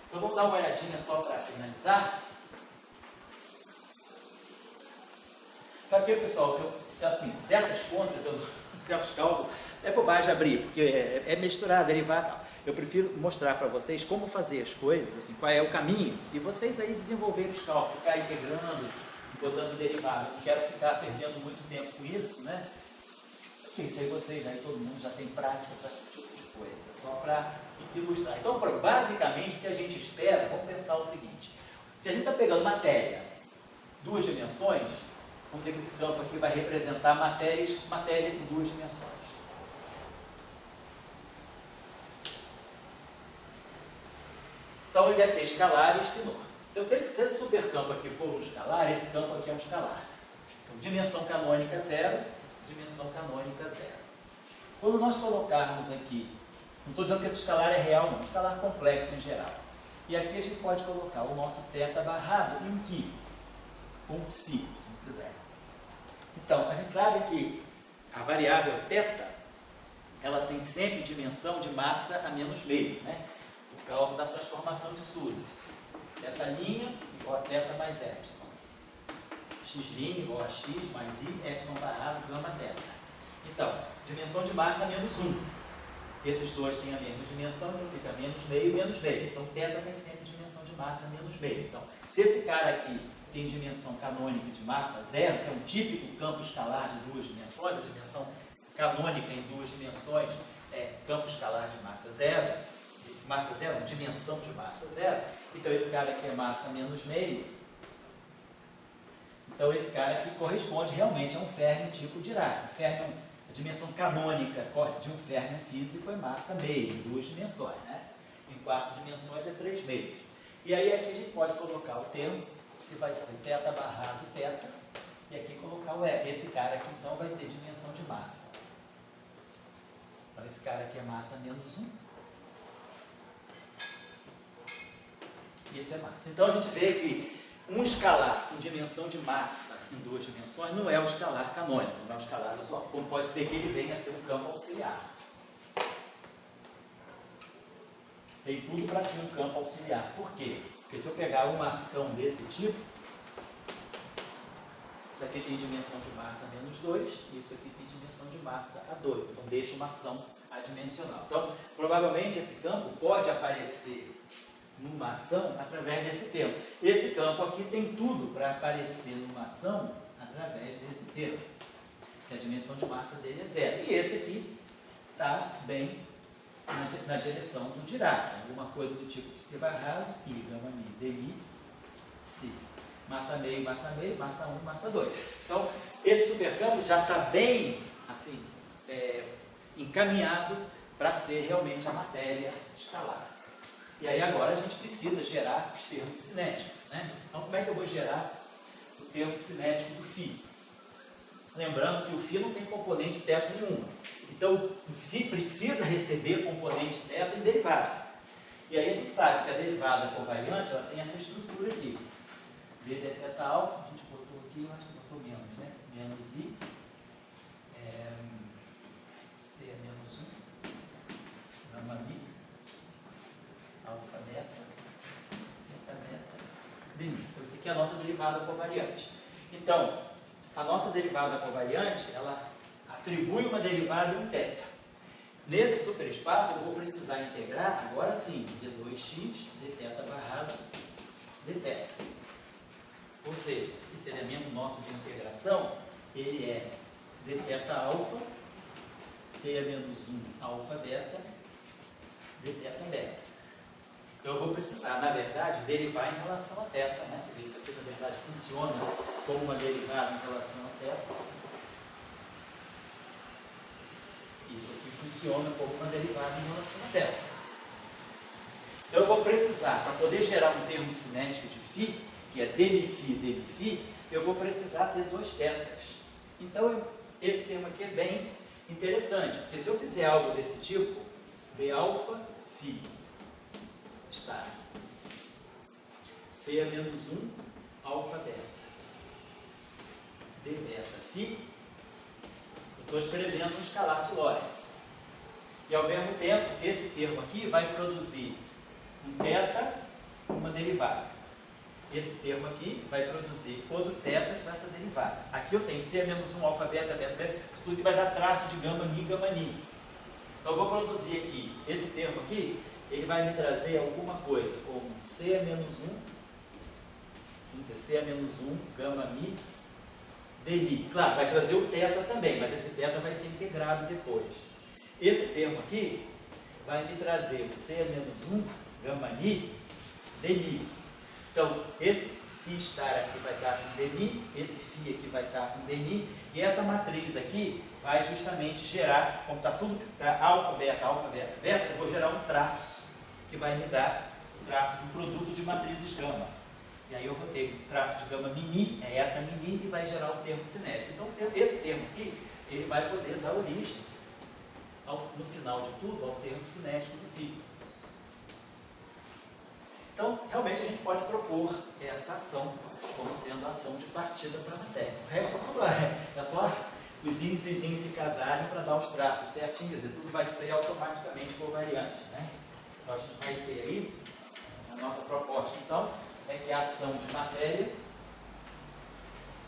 Então vamos dar uma olhadinha só para finalizar. Sabe o que, pessoal? Assim, certas contas, certos cálculos, é bobagem abrir, porque é misturar, derivar e tal. Eu prefiro mostrar para vocês como fazer as coisas, assim, qual é o caminho, e vocês aí desenvolverem os cálculos, ficar integrando, botando derivado. Não quero ficar perdendo muito tempo com isso, né? Porque isso aí vocês, aí todo mundo já tem prática para esse tipo de coisa, só para ilustrar. Então, basicamente, o que a gente espera, vamos pensar o seguinte, se a gente está pegando matéria, duas dimensões, vamos dizer que esse campo aqui vai representar matéria em duas dimensões. Então ele deve ter escalar e espinor. Então se esse supercampo aqui for um escalar, esse campo aqui é um escalar. Então, dimensão canônica 0, dimensão canônica 0. Quando nós colocarmos aqui, não estou dizendo que esse escalar é real, não, é um escalar complexo em geral. E aqui a gente pode colocar o nosso θ barrado e um π, ou um psi, se quiser. Então, a gente sabe que a variável θ, ela tem sempre dimensão de massa a menos meio, né? Por causa da transformação de SUSY. Θ' igual a θ mais epsilon. X' igual a x mais i, epsilon barrado, gama θ. Então, dimensão de massa menos 1. Esses dois têm a mesma dimensão, então fica menos meio, menos meio. Então, θ tem sempre dimensão de massa menos meio. Então, se esse cara aqui tem dimensão canônica de massa 0, que é um típico campo escalar de duas dimensões, a dimensão canônica em duas dimensões é campo escalar de massa 0, dimensão de massa 0, então esse cara aqui é massa menos meio, então esse cara aqui corresponde realmente a um férmio tipo Dirac. A dimensão canônica de um férmio físico é massa meio, em duas dimensões, né? Em 4 dimensões é 3 meios. E aí aqui a gente pode colocar o termo, que vai ser θ barrado θ, e aqui colocar o E. Esse cara aqui então vai ter dimensão de massa. Então esse cara aqui é massa menos 1. E esse é massa. Então a gente vê que um escalar com dimensão de massa em duas dimensões não é o escalar canônico, não é o escalar usual. Como pode ser que ele venha a ser um campo auxiliar. Tem tudo para ser um campo auxiliar. Por quê? Porque se eu pegar uma ação desse tipo, isso aqui tem dimensão de massa menos 2, e isso aqui tem dimensão de massa A2. Então deixa uma ação adimensional. Então, provavelmente esse campo pode aparecer numa ação através desse termo. Esse campo aqui tem tudo para aparecer numa ação através desse termo. Que a dimensão de massa dele é 0. E esse aqui está bem na direção do Dirac. Alguma coisa do tipo psi barrado, I, gama mi, dmi, psi. Massa meio, massa 1, massa 2. Então, esse supercampo já está bem assim, encaminhado para ser realmente a matéria escalar. E aí agora a gente precisa gerar os termos cinéticos. Né? Então, como é que eu vou gerar o termo cinético do φ? Lembrando que o φ não tem componente θ nenhuma. Então, o φ precisa receber componente θ em derivada. E aí a gente sabe que a derivada covariante ela tem essa estrutura aqui. B de θ alfa, a gente botou aqui, eu acho que botou menos, né? Menos I, C é menos 1, gama mi, alfa beta, dmi. Então, isso aqui é a nossa derivada covariante. Então, a nossa derivada covariante, ela atribui uma derivada em θ. Nesse superespaço, eu vou precisar integrar, agora sim, d2x, dθ barrado, dθ. Ou seja, esse elemento nosso de integração, ele é dθ alfa, C é menos 1 alfa beta, dθ beta. Então eu vou precisar, na verdade, derivar em relação a θ, né? Porque isso aqui, na verdade, funciona como uma derivada em relação a θ. Isso aqui funciona como uma derivada em relação a θ. Então eu vou precisar, para poder gerar um termo cinético de φ, que é dmi-φ, eu vou precisar ter dois θs. Então, esse termo aqui é bem interessante, porque se eu fizer algo desse tipo, d alfa φ está C é menos 1 alfa beta, d beta φ, eu estou escrevendo um escalar de Lorentz. E ao mesmo tempo, esse termo aqui vai produzir um θ, uma derivada. Esse termo aqui vai produzir outro θ com essa derivada. Aqui eu tenho C menos 1 alfa beta, beta, beta, isso tudo que vai dar traço de gama mi, gama ni. Então eu vou produzir aqui, esse termo aqui, ele vai me trazer alguma coisa, como C menos 1, vamos dizer, C menos 1, gama mi, dmi. Claro, vai trazer o θ também, mas esse θ vai ser integrado depois. Esse termo aqui vai me trazer o C menos 1, gama ni, dmi. Então, esse φ estar aqui vai estar com dmi, esse φ aqui vai estar com dni, e essa matriz aqui vai justamente gerar, como está tudo alfa, beta, beta, eu vou gerar um traço, que vai me dar o traço do produto de matrizes gama. E aí eu vou ter o traço de gama mini, é eta mini, e vai gerar o termo cinético. Então, esse termo aqui, ele vai poder dar origem, no final de tudo, ao termo cinético do φ. Então, realmente a gente pode propor essa ação como sendo a ação de partida para a matéria. O resto tudo é só os índices se casarem para dar os traços certinho, quer dizer, tudo vai ser automaticamente covariante. Né? Então, a gente vai ter aí, a nossa proposta, então, é que a ação de matéria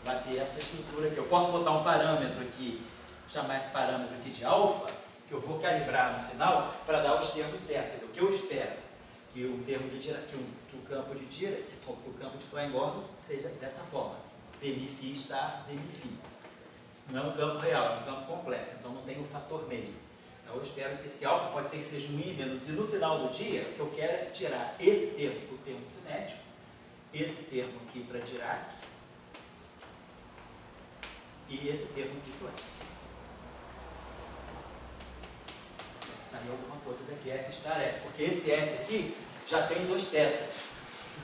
vai ter essa estrutura aqui. Eu posso botar um parâmetro aqui, chamar esse parâmetro aqui de alfa, que eu vou calibrar no final para dar os termos certos. O que eu espero que o termo de Dirac, que o campo de Dirac, que o campo de Klein-Gordon seja dessa forma. dmi-φ está dmi-φ. Não é um campo real, é um campo complexo, então não tem o fator meio. Então eu espero que esse alfa pode ser que seja um I menos I no final do dia, o que eu quero é tirar esse termo para o termo cinético, esse termo aqui para Dirac e esse termo aqui para o F. Sair alguma coisa daqui, F estar F, porque esse F aqui já tem dois θs.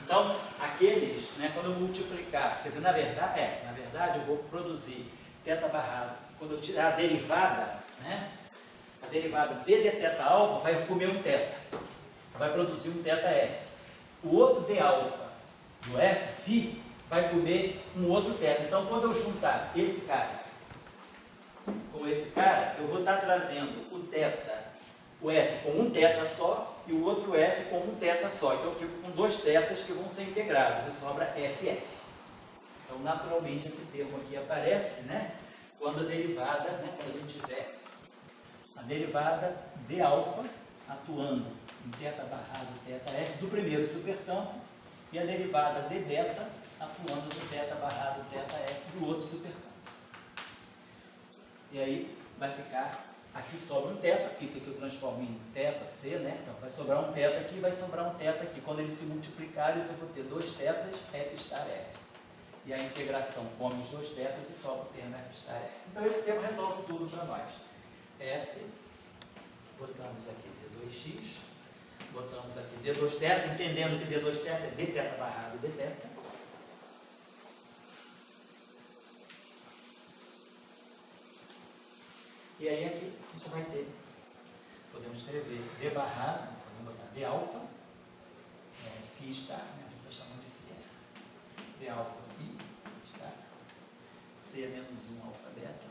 Então, aqueles, né, quando eu multiplicar, quer dizer, na verdade eu vou produzir θ barrado. Quando eu tirar a derivada, né, a derivada d de θ alfa vai comer um θ, vai produzir um θf. O outro d alfa do f, φ, vai comer um outro θ. Então, quando eu juntar esse cara com esse cara, eu vou estar trazendo o θ, o f com um θ só e o outro f com um θ só. Então, eu fico com dois θs que vão ser integrados e sobra ff. Então, naturalmente, esse termo aqui aparece, né, quando a derivada, né, quando a gente tiver a derivada de alfa atuando em θ barrado θf do primeiro supercampo e a derivada de beta atuando no θ barrado θf do outro supercampo. E aí vai ficar, aqui sobra um θ, porque isso aqui eu transformo em θc, né? Então vai sobrar um θ aqui, vai sobrar um θ aqui. Quando eles se multiplicarem, eu vou ter dois θs, f estar f. E a integração come os dois θs e sobra o termo f estar f. Então esse termo resolve tudo para nós. S, botamos aqui d2x, botamos aqui d2θ, entendendo que d2θ é dθ barrado dθ. E aí aqui a gente vai ter, podemos escrever d barrado, podemos botar d alfa, φ estar, né? A gente está chamando de φ, d alfa φ estar, c menos 1 alfa beta,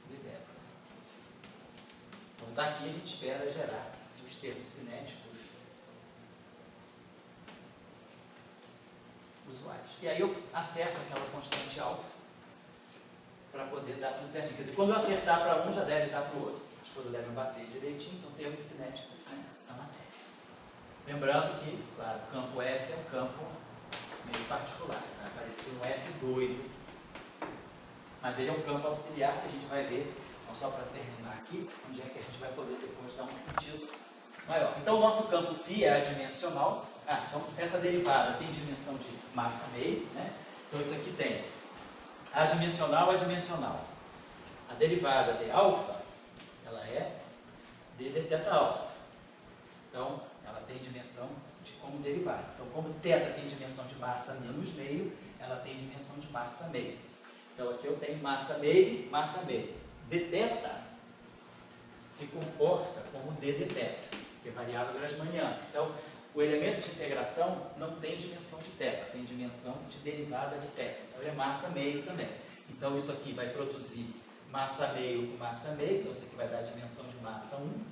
d beta. Então daqui a gente espera gerar os termos cinéticos usuais. E aí eu acerto aquela constante alfa para poder dar tudo certinho. Quer dizer, quando eu acertar para um, já deve dar para o outro. As coisas devem bater direitinho, então termos cinéticos, né, na matéria. Lembrando que, claro, o campo F é um campo meio particular. Vai aparecer um F2. Mas ele é um campo auxiliar que a gente vai ver, então só para terminar aqui, onde é que a gente vai poder depois dar um sentido maior. Então o nosso campo φ é adimensional. Então essa derivada tem dimensão de massa meio, né? Então isso aqui tem adimensional, adimensional. A derivada de alfa, ela é d de θ alfa. Então, ela tem dimensão de como derivada. Então, como θ tem dimensão de massa menos meio, ela tem dimensão de massa meio. Então, aqui eu tenho massa meio, massa meio. dθ se comporta como d de θ, que é variável grassmanniana. Então, o elemento de integração não tem dimensão de θ, tem dimensão de derivada de θ. Então, ele é massa meio também. Então, isso aqui vai produzir massa meio com massa meio. Então, isso aqui vai dar a dimensão de massa 1.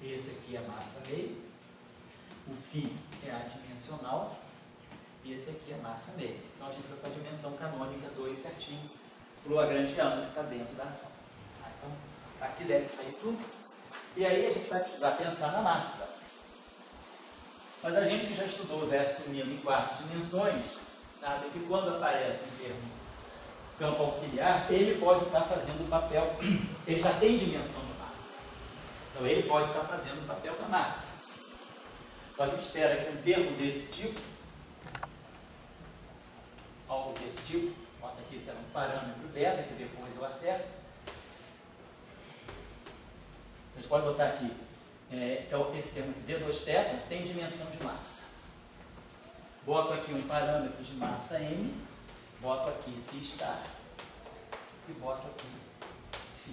Esse aqui é massa meio. O φ é adimensional. E esse aqui é massa meio. Então, a gente foi para a dimensão canônica 2 certinho, para o lagrangiano que está dentro da ação. Então, aqui deve sair tudo. E aí, a gente vai precisar pensar na massa. Mas a gente que já estudou o verso unido em 4 dimensões, sabe que quando aparece um termo campo auxiliar, ele pode estar fazendo o papel, ele já tem dimensão de massa. Então ele pode estar fazendo o papel da massa. Então a gente espera que um termo desse tipo, algo desse tipo, bota aqui, será um parâmetro beta, que depois eu acerto. A gente pode botar aqui. Então, esse termo d2θ tem dimensão de massa. Boto aqui um parâmetro de massa m, boto aqui φ estar e boto aqui φ.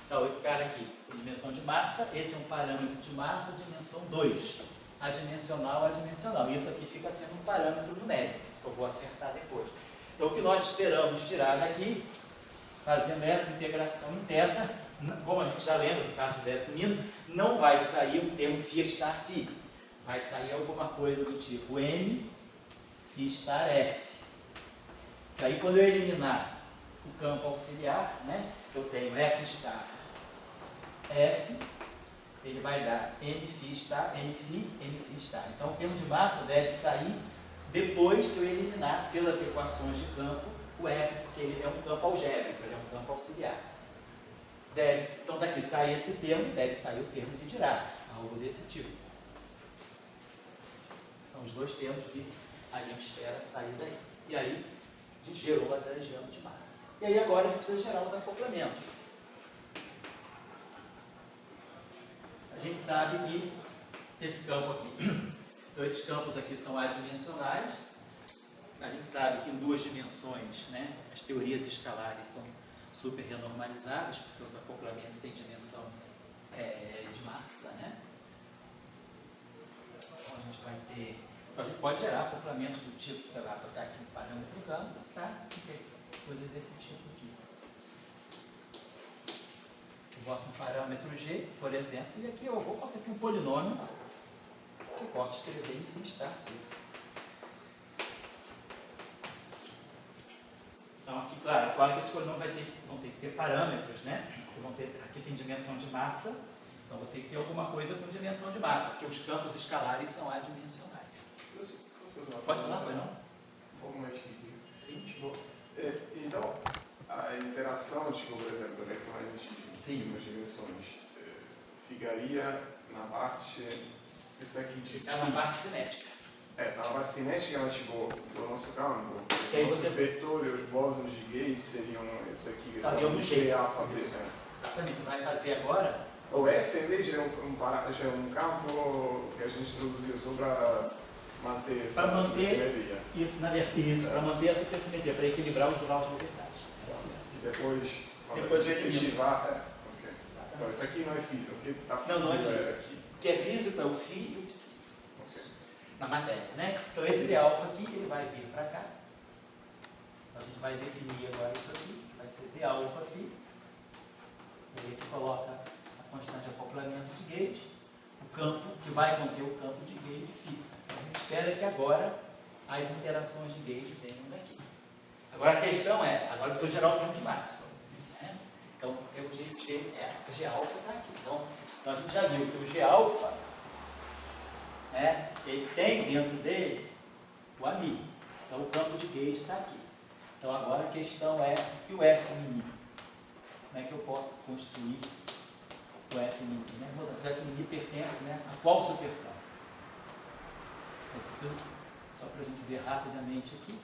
Então, esse cara aqui tem dimensão de massa, esse é um parâmetro de massa, dimensão 2. Adimensional, adimensional. Isso aqui fica sendo um parâmetro numérico, que eu vou acertar depois. Então, o que nós esperamos tirar daqui, fazendo essa integração em θ, como a gente já lembra do caso do verso unido, não vai sair um termo φ estar φ. Vai sair alguma coisa do tipo m φ estar f. Que aí quando eu eliminar o campo auxiliar, né, eu tenho f estar f, ele vai dar m φ estar, m φ estar. Então o termo de massa deve sair depois que eu eliminar pelas equações de campo o f, porque ele é um campo algébrico, ele é um campo auxiliar. Então daqui sai esse termo, deve sair o termo de Dirac, algo desse tipo. São os dois termos que a gente espera sair daí. E aí a gente gerou o lagrangiano de massa. E aí agora a gente precisa gerar os acoplamentos. A a gente sabe que esse campo aqui, então esses campos aqui são adimensionais. A gente sabe que em duas dimensões, né, as teorias escalares são super renormalizáveis, porque os acoplamentos têm dimensão de massa, né? Então a gente vai ter, então a gente pode gerar acoplamentos do tipo, sei lá, botar aqui um parâmetro gama, tá? Coisas desse tipo aqui. Eu boto um parâmetro G, por exemplo, e aqui eu vou colocar aqui um polinômio que eu posso escrever em fim estar. Então aqui, claro que esse polinômio vão ter que ter parâmetros, né? Aqui tem dimensão de massa, então vou ter que ter alguma coisa com dimensão de massa, porque os campos escalares são adimensionais. Pode falar, pois não? Um pouco mais difícil. Sim. Tipo, então, a interação, tipo, por exemplo, eletromagnetismo em umas dimensões, ficaria na parte, isso aqui, tipo... É na parte cinética. Tá na parte cinética, mas tipo, do nosso campo, E aí os você... vetores, os bósons de gauge seriam esse aqui. Estaria no G. Alfa, Exatamente, você vai fazer agora... O F já é um campo que a gente introduziu só para manter essa supersimetria. Isso, para manter a supersimetria, para equilibrar os graus de liberdade. E depois efetivar. Okay. Então, isso aqui não é físico, porque está físico. Não é físico. O que é físico é o φ e o ψ. Okay. Na matéria, né? Então esse d alfa aqui, ele vai vir para cá. Então, a gente vai definir agora isso aqui. Vai ser d alfa φ. Ele aqui coloca a constante de acoplamento de gauge. O campo, que vai conter o campo de gauge, φ. Então, a gente espera que agora as interações de gauge venham daqui. Agora a questão é, agora precisa gerar o campo de Maxwell. Né? Então, porque o G alfa está aqui. Então, a gente já viu que o G alfa, né, ele tem dentro dele o AMI. Então, o campo de gauge está aqui. Então, agora a questão é, e o F mini? Como é que eu posso construir o F mini? Né? O F mini pertence, né, a qual supercampo? Eu preciso, só para a gente ver rapidamente aqui.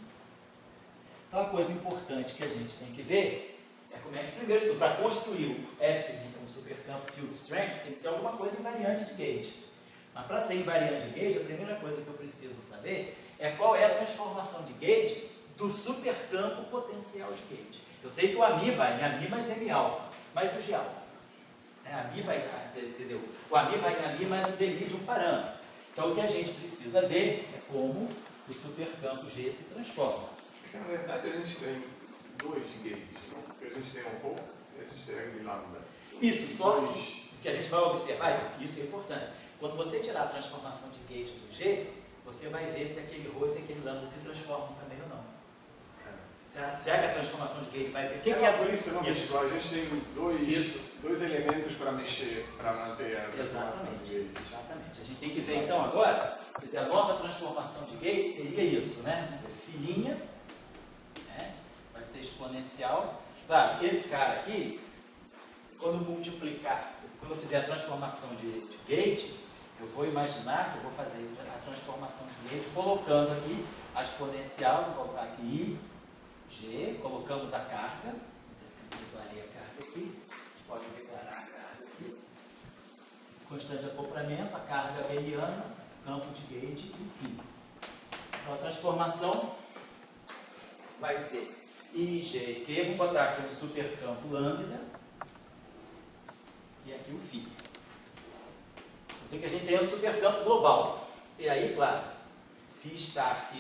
Então, a coisa importante que a gente tem que ver é como é que, primeiro, para construir o F como supercampo field strength, tem que ser alguma coisa invariante de gauge. Mas para ser invariante de gauge, a primeira coisa que eu preciso saber é qual é a transformação de gauge do supercampo potencial de gauge. Eu sei que o AMI vai em AMI mais dm alfa, mais o G alfa. O AMI vai em AMI mais o dm de um parâmetro. Então, o que a gente precisa ver é como o supercampo G se transforma. Porque, na verdade, a gente tem dois gauges, não? Porque a gente tem um pouco e a gente tem aquele lambda. Isso, só que a gente vai observar, isso é importante. Quando você tirar a transformação de gauge do G, você vai ver se aquele ρ e se aquele lambda se transformam também ou não. Será que a transformação de gauge vai ver? O que é por isso? A gente tem dois elementos para mexer, para manter a transformação de gauge. Exatamente. A gente tem que ver então agora, quer dizer, a nossa transformação de gauge seria isso, né? Filinha, né? Vai ser exponencial. Claro, esse cara aqui, quando multiplicar, quando eu fizer a transformação de gauge, eu vou imaginar que eu vou fazer a transformação de gauge colocando aqui a exponencial, vou colocar aqui I, G, colocamos a carga, eu declarei a carga aqui, a gente pode declarar a carga aqui, constante de acoplamento, a carga abeliana, campo de gauge, enfim. Então a transformação vai ser IG, vou botar aqui um supercampo lambda, e aqui o φ. Eu sei que a gente tem um supercampo global. E aí, claro, φ estar, φ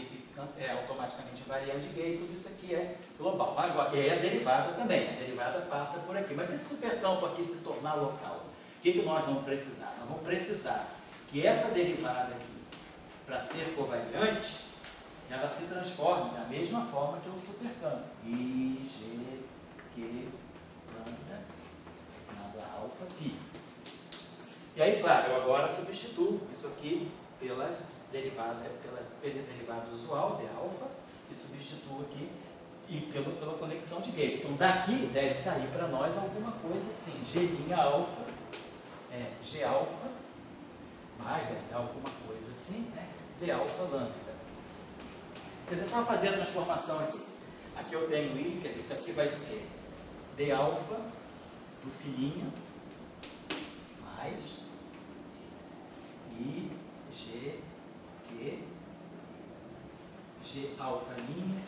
é automaticamente invariante de gauge, tudo isso aqui é global. Agora, é a derivada também, a derivada passa por aqui. Mas se esse supercampo aqui se tornar local, o que nós vamos precisar? Nós vamos precisar que essa derivada aqui, para ser covariante, ela se transforme da mesma forma que o supercampo. I, G, Q, lambda, nada alfa, φ. E aí, claro, eu agora substituo isso aqui pela derivada usual de alfa e substituo aqui e pela conexão de gauge. Então, daqui deve sair para nós alguma coisa assim, G' alfa, G alfa, mais deve dar alguma coisa assim, né? D alfa lambda. Quer dizer, só fazer a transformação aqui. Aqui eu tenho I, quer dizer, isso aqui vai ser D alfa do filhinho mais I, G, Q, G alfa' fininha.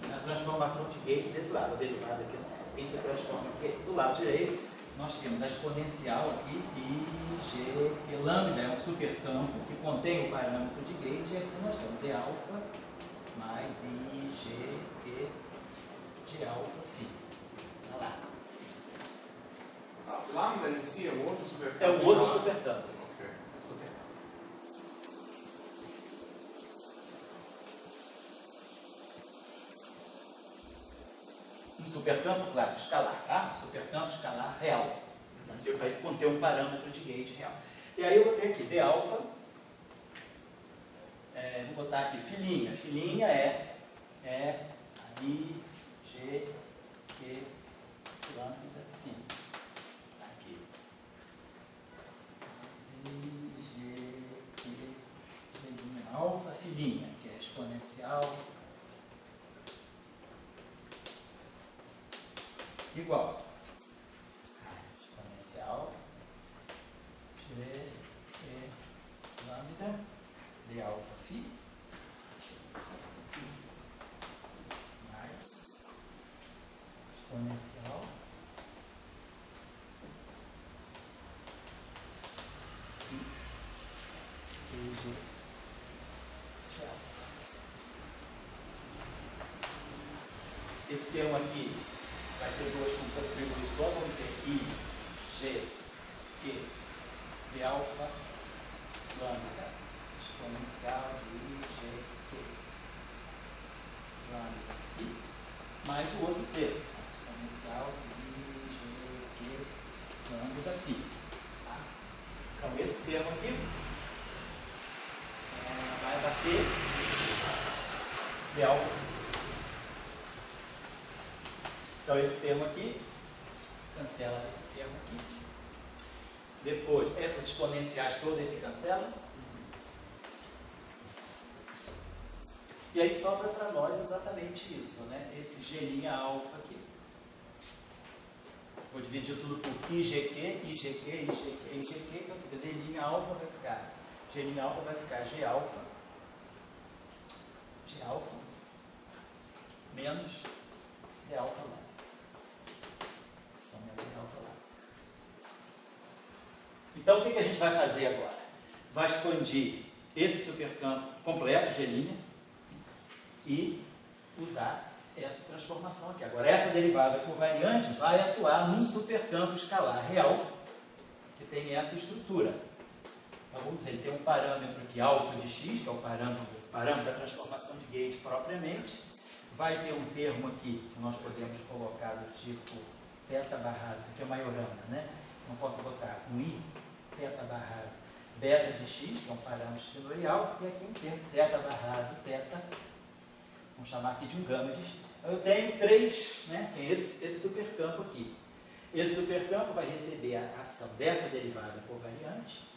A transformação de gate desse lado, a derivada aqui, quem se transforma aqui do lado direito, nós temos a exponencial aqui, I, G, que lambda é um supercampo que contém o parâmetro de gate, e aqui nós temos D alfa mais I, G, Q, G alfa φ. Olha lá. A lambda em si é um outro supercampo? É um outro supercampo. Ok. Um supercampo, claro, escalar, tá? Supercampo escalar real. Nasceu para conter um parâmetro de gate real. E aí eu vou ter aqui D alfa, vou botar aqui filhinha. Filhinha é I, G, Q, lambda, φ. Aqui. I, G, Q, alfa, filhinha, que é exponencial. Igual exponencial G, E, lambda, D alfa φ, mais exponencial e G, G alfa. Esse termo aqui vai ter duas contribuições, vamos ter I, G, Q, D alfa, lambda, exponencial de I, G, Q, lambda, φ, mais o outro termo, exponencial de I, G, Q, lambda, φ. Tá? Então esse termo aqui vai bater D alfa. Então esse termo aqui, cancela esse termo aqui. Depois, essas exponenciais todas se cancelam. E aí sobra para nós exatamente isso, né? Esse G' alfa aqui. Vou dividir tudo por IGQ, IGQ, IGQ, IGQ. Então D' alfa vai ficar, G' alfa vai ficar G alfa menos D alfa lá. Então, o que a gente vai fazer agora? Vai expandir esse supercampo completo, G', e usar essa transformação aqui. Agora, essa derivada covariante vai atuar num supercampo escalar real, que tem essa estrutura. Então, vamos dizer, ele tem um parâmetro aqui, alfa de x, que é o parâmetro da transformação de gate propriamente. Vai ter um termo aqui, que nós podemos colocar do tipo θ barrado, isso aqui é maiorana, né? Não posso botar um i, θ barrado, beta de x, que é um parâmetro setorial, e aqui um termo, θ barrado, θ, vamos chamar aqui de um gama de x. Então eu tenho três, né? Tem esse supercampo aqui. Esse supercampo vai receber a ação dessa derivada covariante,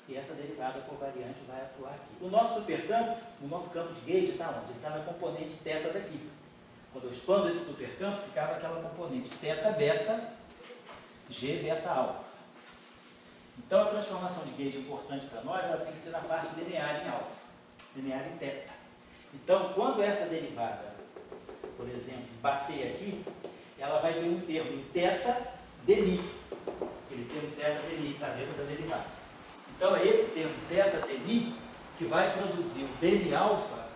e essa derivada covariante vai atuar aqui. O nosso supercampo, o nosso campo de gauge está onde? Ele está na componente θ daqui. Quando eu expando esse supercampo, ficava aquela componente θ beta, G beta alfa. Então a transformação de gauge importante para nós, ela tem que ser na parte linear em alfa, linear em θ. Então, quando essa derivada, por exemplo, bater aqui, ela vai ter um termo em θ de mi. Ele tem um θ de mi, está dentro da derivada. Então é esse termo θ de mi que vai produzir o dm alfa,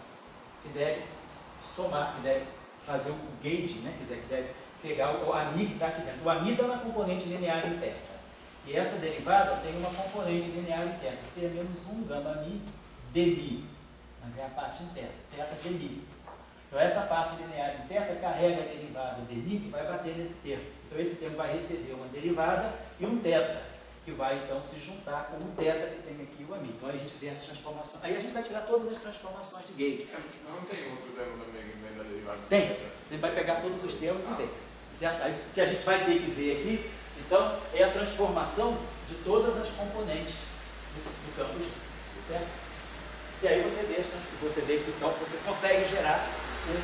que deve somar, que deve fazer o gauge, né? Que deve pegar o ami que está aqui dentro. O ami está na componente linear em θ. E essa derivada tem uma componente linear em θ, C menos 1 gama mi de mi. Mas é a parte em θ, θ de mi. Então essa parte linear em θ carrega a derivada de mi que vai bater nesse termo. Então esse termo vai receber uma derivada e um θ, que vai então se juntar com o θ que tem aqui o ami. Então aí a gente vê as transformações. Aí a gente vai tirar todas as transformações de gauge. Não tem outro termo também da derivada? Tem. Você vai pegar todos os termos e ver. Certo? Aí, o que a gente vai ter que ver aqui, então, é a transformação de todas as componentes do campo G. Certo? E aí você vê que então, você consegue gerar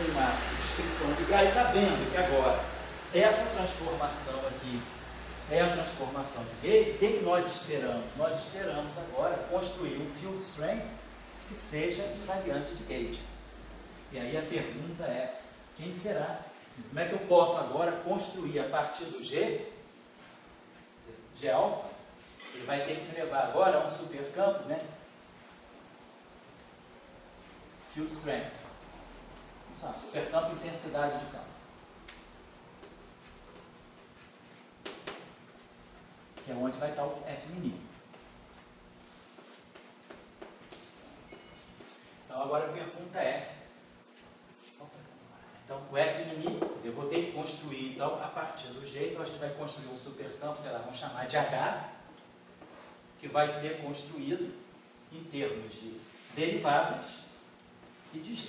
uma descrição de gás, sabendo que agora essa transformação aqui é a transformação de gauge. O que nós esperamos? Nós esperamos agora construir um field strength que seja invariante de gauge. E aí a pergunta é, quem será? Como é que eu posso agora construir a partir do G alfa? Ele vai ter que me levar agora a um supercampo, né? Field strength. Supercampo intensidade de campo. Que é onde vai estar o F mini. Então agora a pergunta é, então o F mini, eu vou ter que construir então a partir do G, então a gente vai construir um supercampo, sei lá, vamos chamar de H, que vai ser construído em termos de derivadas e de G.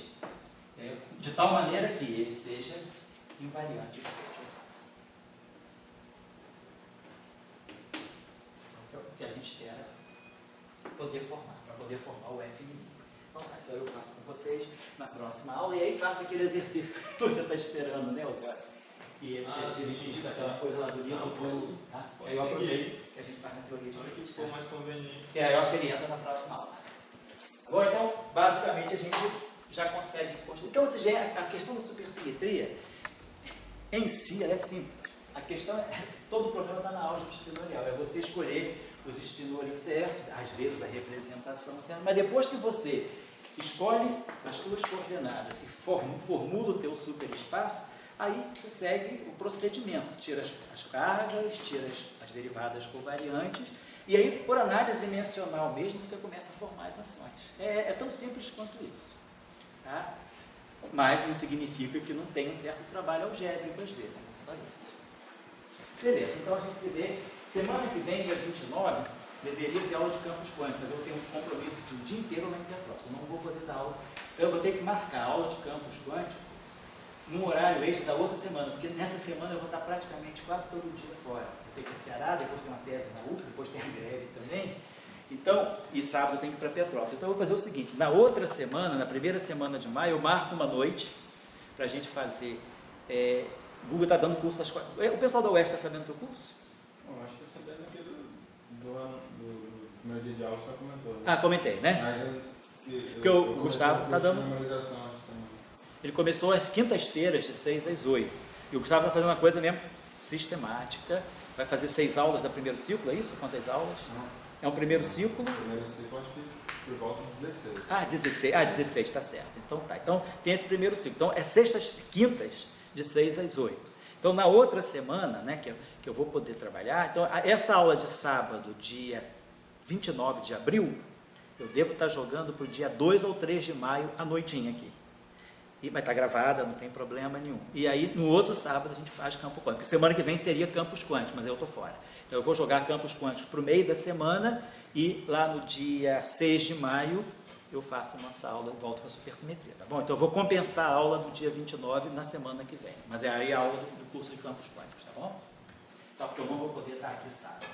De tal maneira que ele seja invariante. Então, o que a gente espera poder formar, para poder formar o F mini. Então, isso aí eu faço com vocês na próxima aula, e aí faça aquele exercício que você está esperando, né, Osório? Que você dividir aquela coisa lá do livro, tá? Aí eu aproveito que a gente faz na teoria de que for mais conveniente. Que aí eu acho que ele entra na próxima aula. Bom, então, basicamente a gente já consegue construir. Então, vocês veem, a questão da supersimetria em si ela é simples. A questão é, todo o problema está na álgebra espinorial, é você escolher os espinores certos, às vezes a representação certa, mas depois que você escolhe as suas coordenadas e formula o teu superespaço, aí você segue o procedimento, tira as cargas, tira as derivadas covariantes, e aí, por análise dimensional mesmo, você começa a formar as ações. É tão simples quanto isso. Tá? Mas não significa que não tem um certo trabalho algébrico às vezes, é só isso. Beleza, então a gente se vê. Semana que vem, dia 29, deveria ter aula de campos quânticos, mas eu tenho um compromisso de um dia inteiro lá em Petrópolis, eu não vou poder dar aula. Então eu vou ter que marcar a aula de campos quânticos num horário extra da outra semana, porque nessa semana eu vou estar praticamente quase todo dia fora. Vou ter que ir para Ceará, depois tem uma tese na UF, depois tem a greve também. Então, e sábado eu tenho que ir para Petrópolis. Então eu vou fazer o seguinte, na outra semana, na primeira semana de maio, eu marco uma noite para a gente fazer. O Google está dando curso às 4. O pessoal da UES está sabendo do teu curso? Eu acho que eu sabia naquele do primeiro dia de aula você comentou. Né? Ah, comentei, né? Mas porque o Gustavo está dando. Memorização assim. Ele começou às quintas-feiras, de 6 às 8. E o Gustavo vai fazer uma coisa mesmo sistemática. Vai fazer 6 aulas do primeiro ciclo, é isso? Quantas aulas? Não. É um primeiro ciclo. Primeiro ciclo, acho que por volta de 16. Ah, 16. Ah, 16, está certo. Então tá. Então tem esse primeiro ciclo. Então é sextas, quintas, de 6 às 8. Então na outra semana, né, que eu vou poder trabalhar, então essa aula de sábado, dia 29 de abril, eu devo estar jogando para o dia 2 ou 3 de maio, à noitinha aqui. E vai estar gravada, não tem problema nenhum. E aí, no outro sábado, a gente faz campo quântico. Semana que vem seria campos quânticos, mas eu estou fora. Então, eu vou jogar campos quânticos para o meio da semana e lá no dia 6 de maio eu faço nossa aula e volto para a supersimetria, tá bom? Então, eu vou compensar a aula do dia 29 na semana que vem. Mas é aí a aula do curso de campos quânticos, tá bom? Só porque eu não vou poder estar aqui sábado.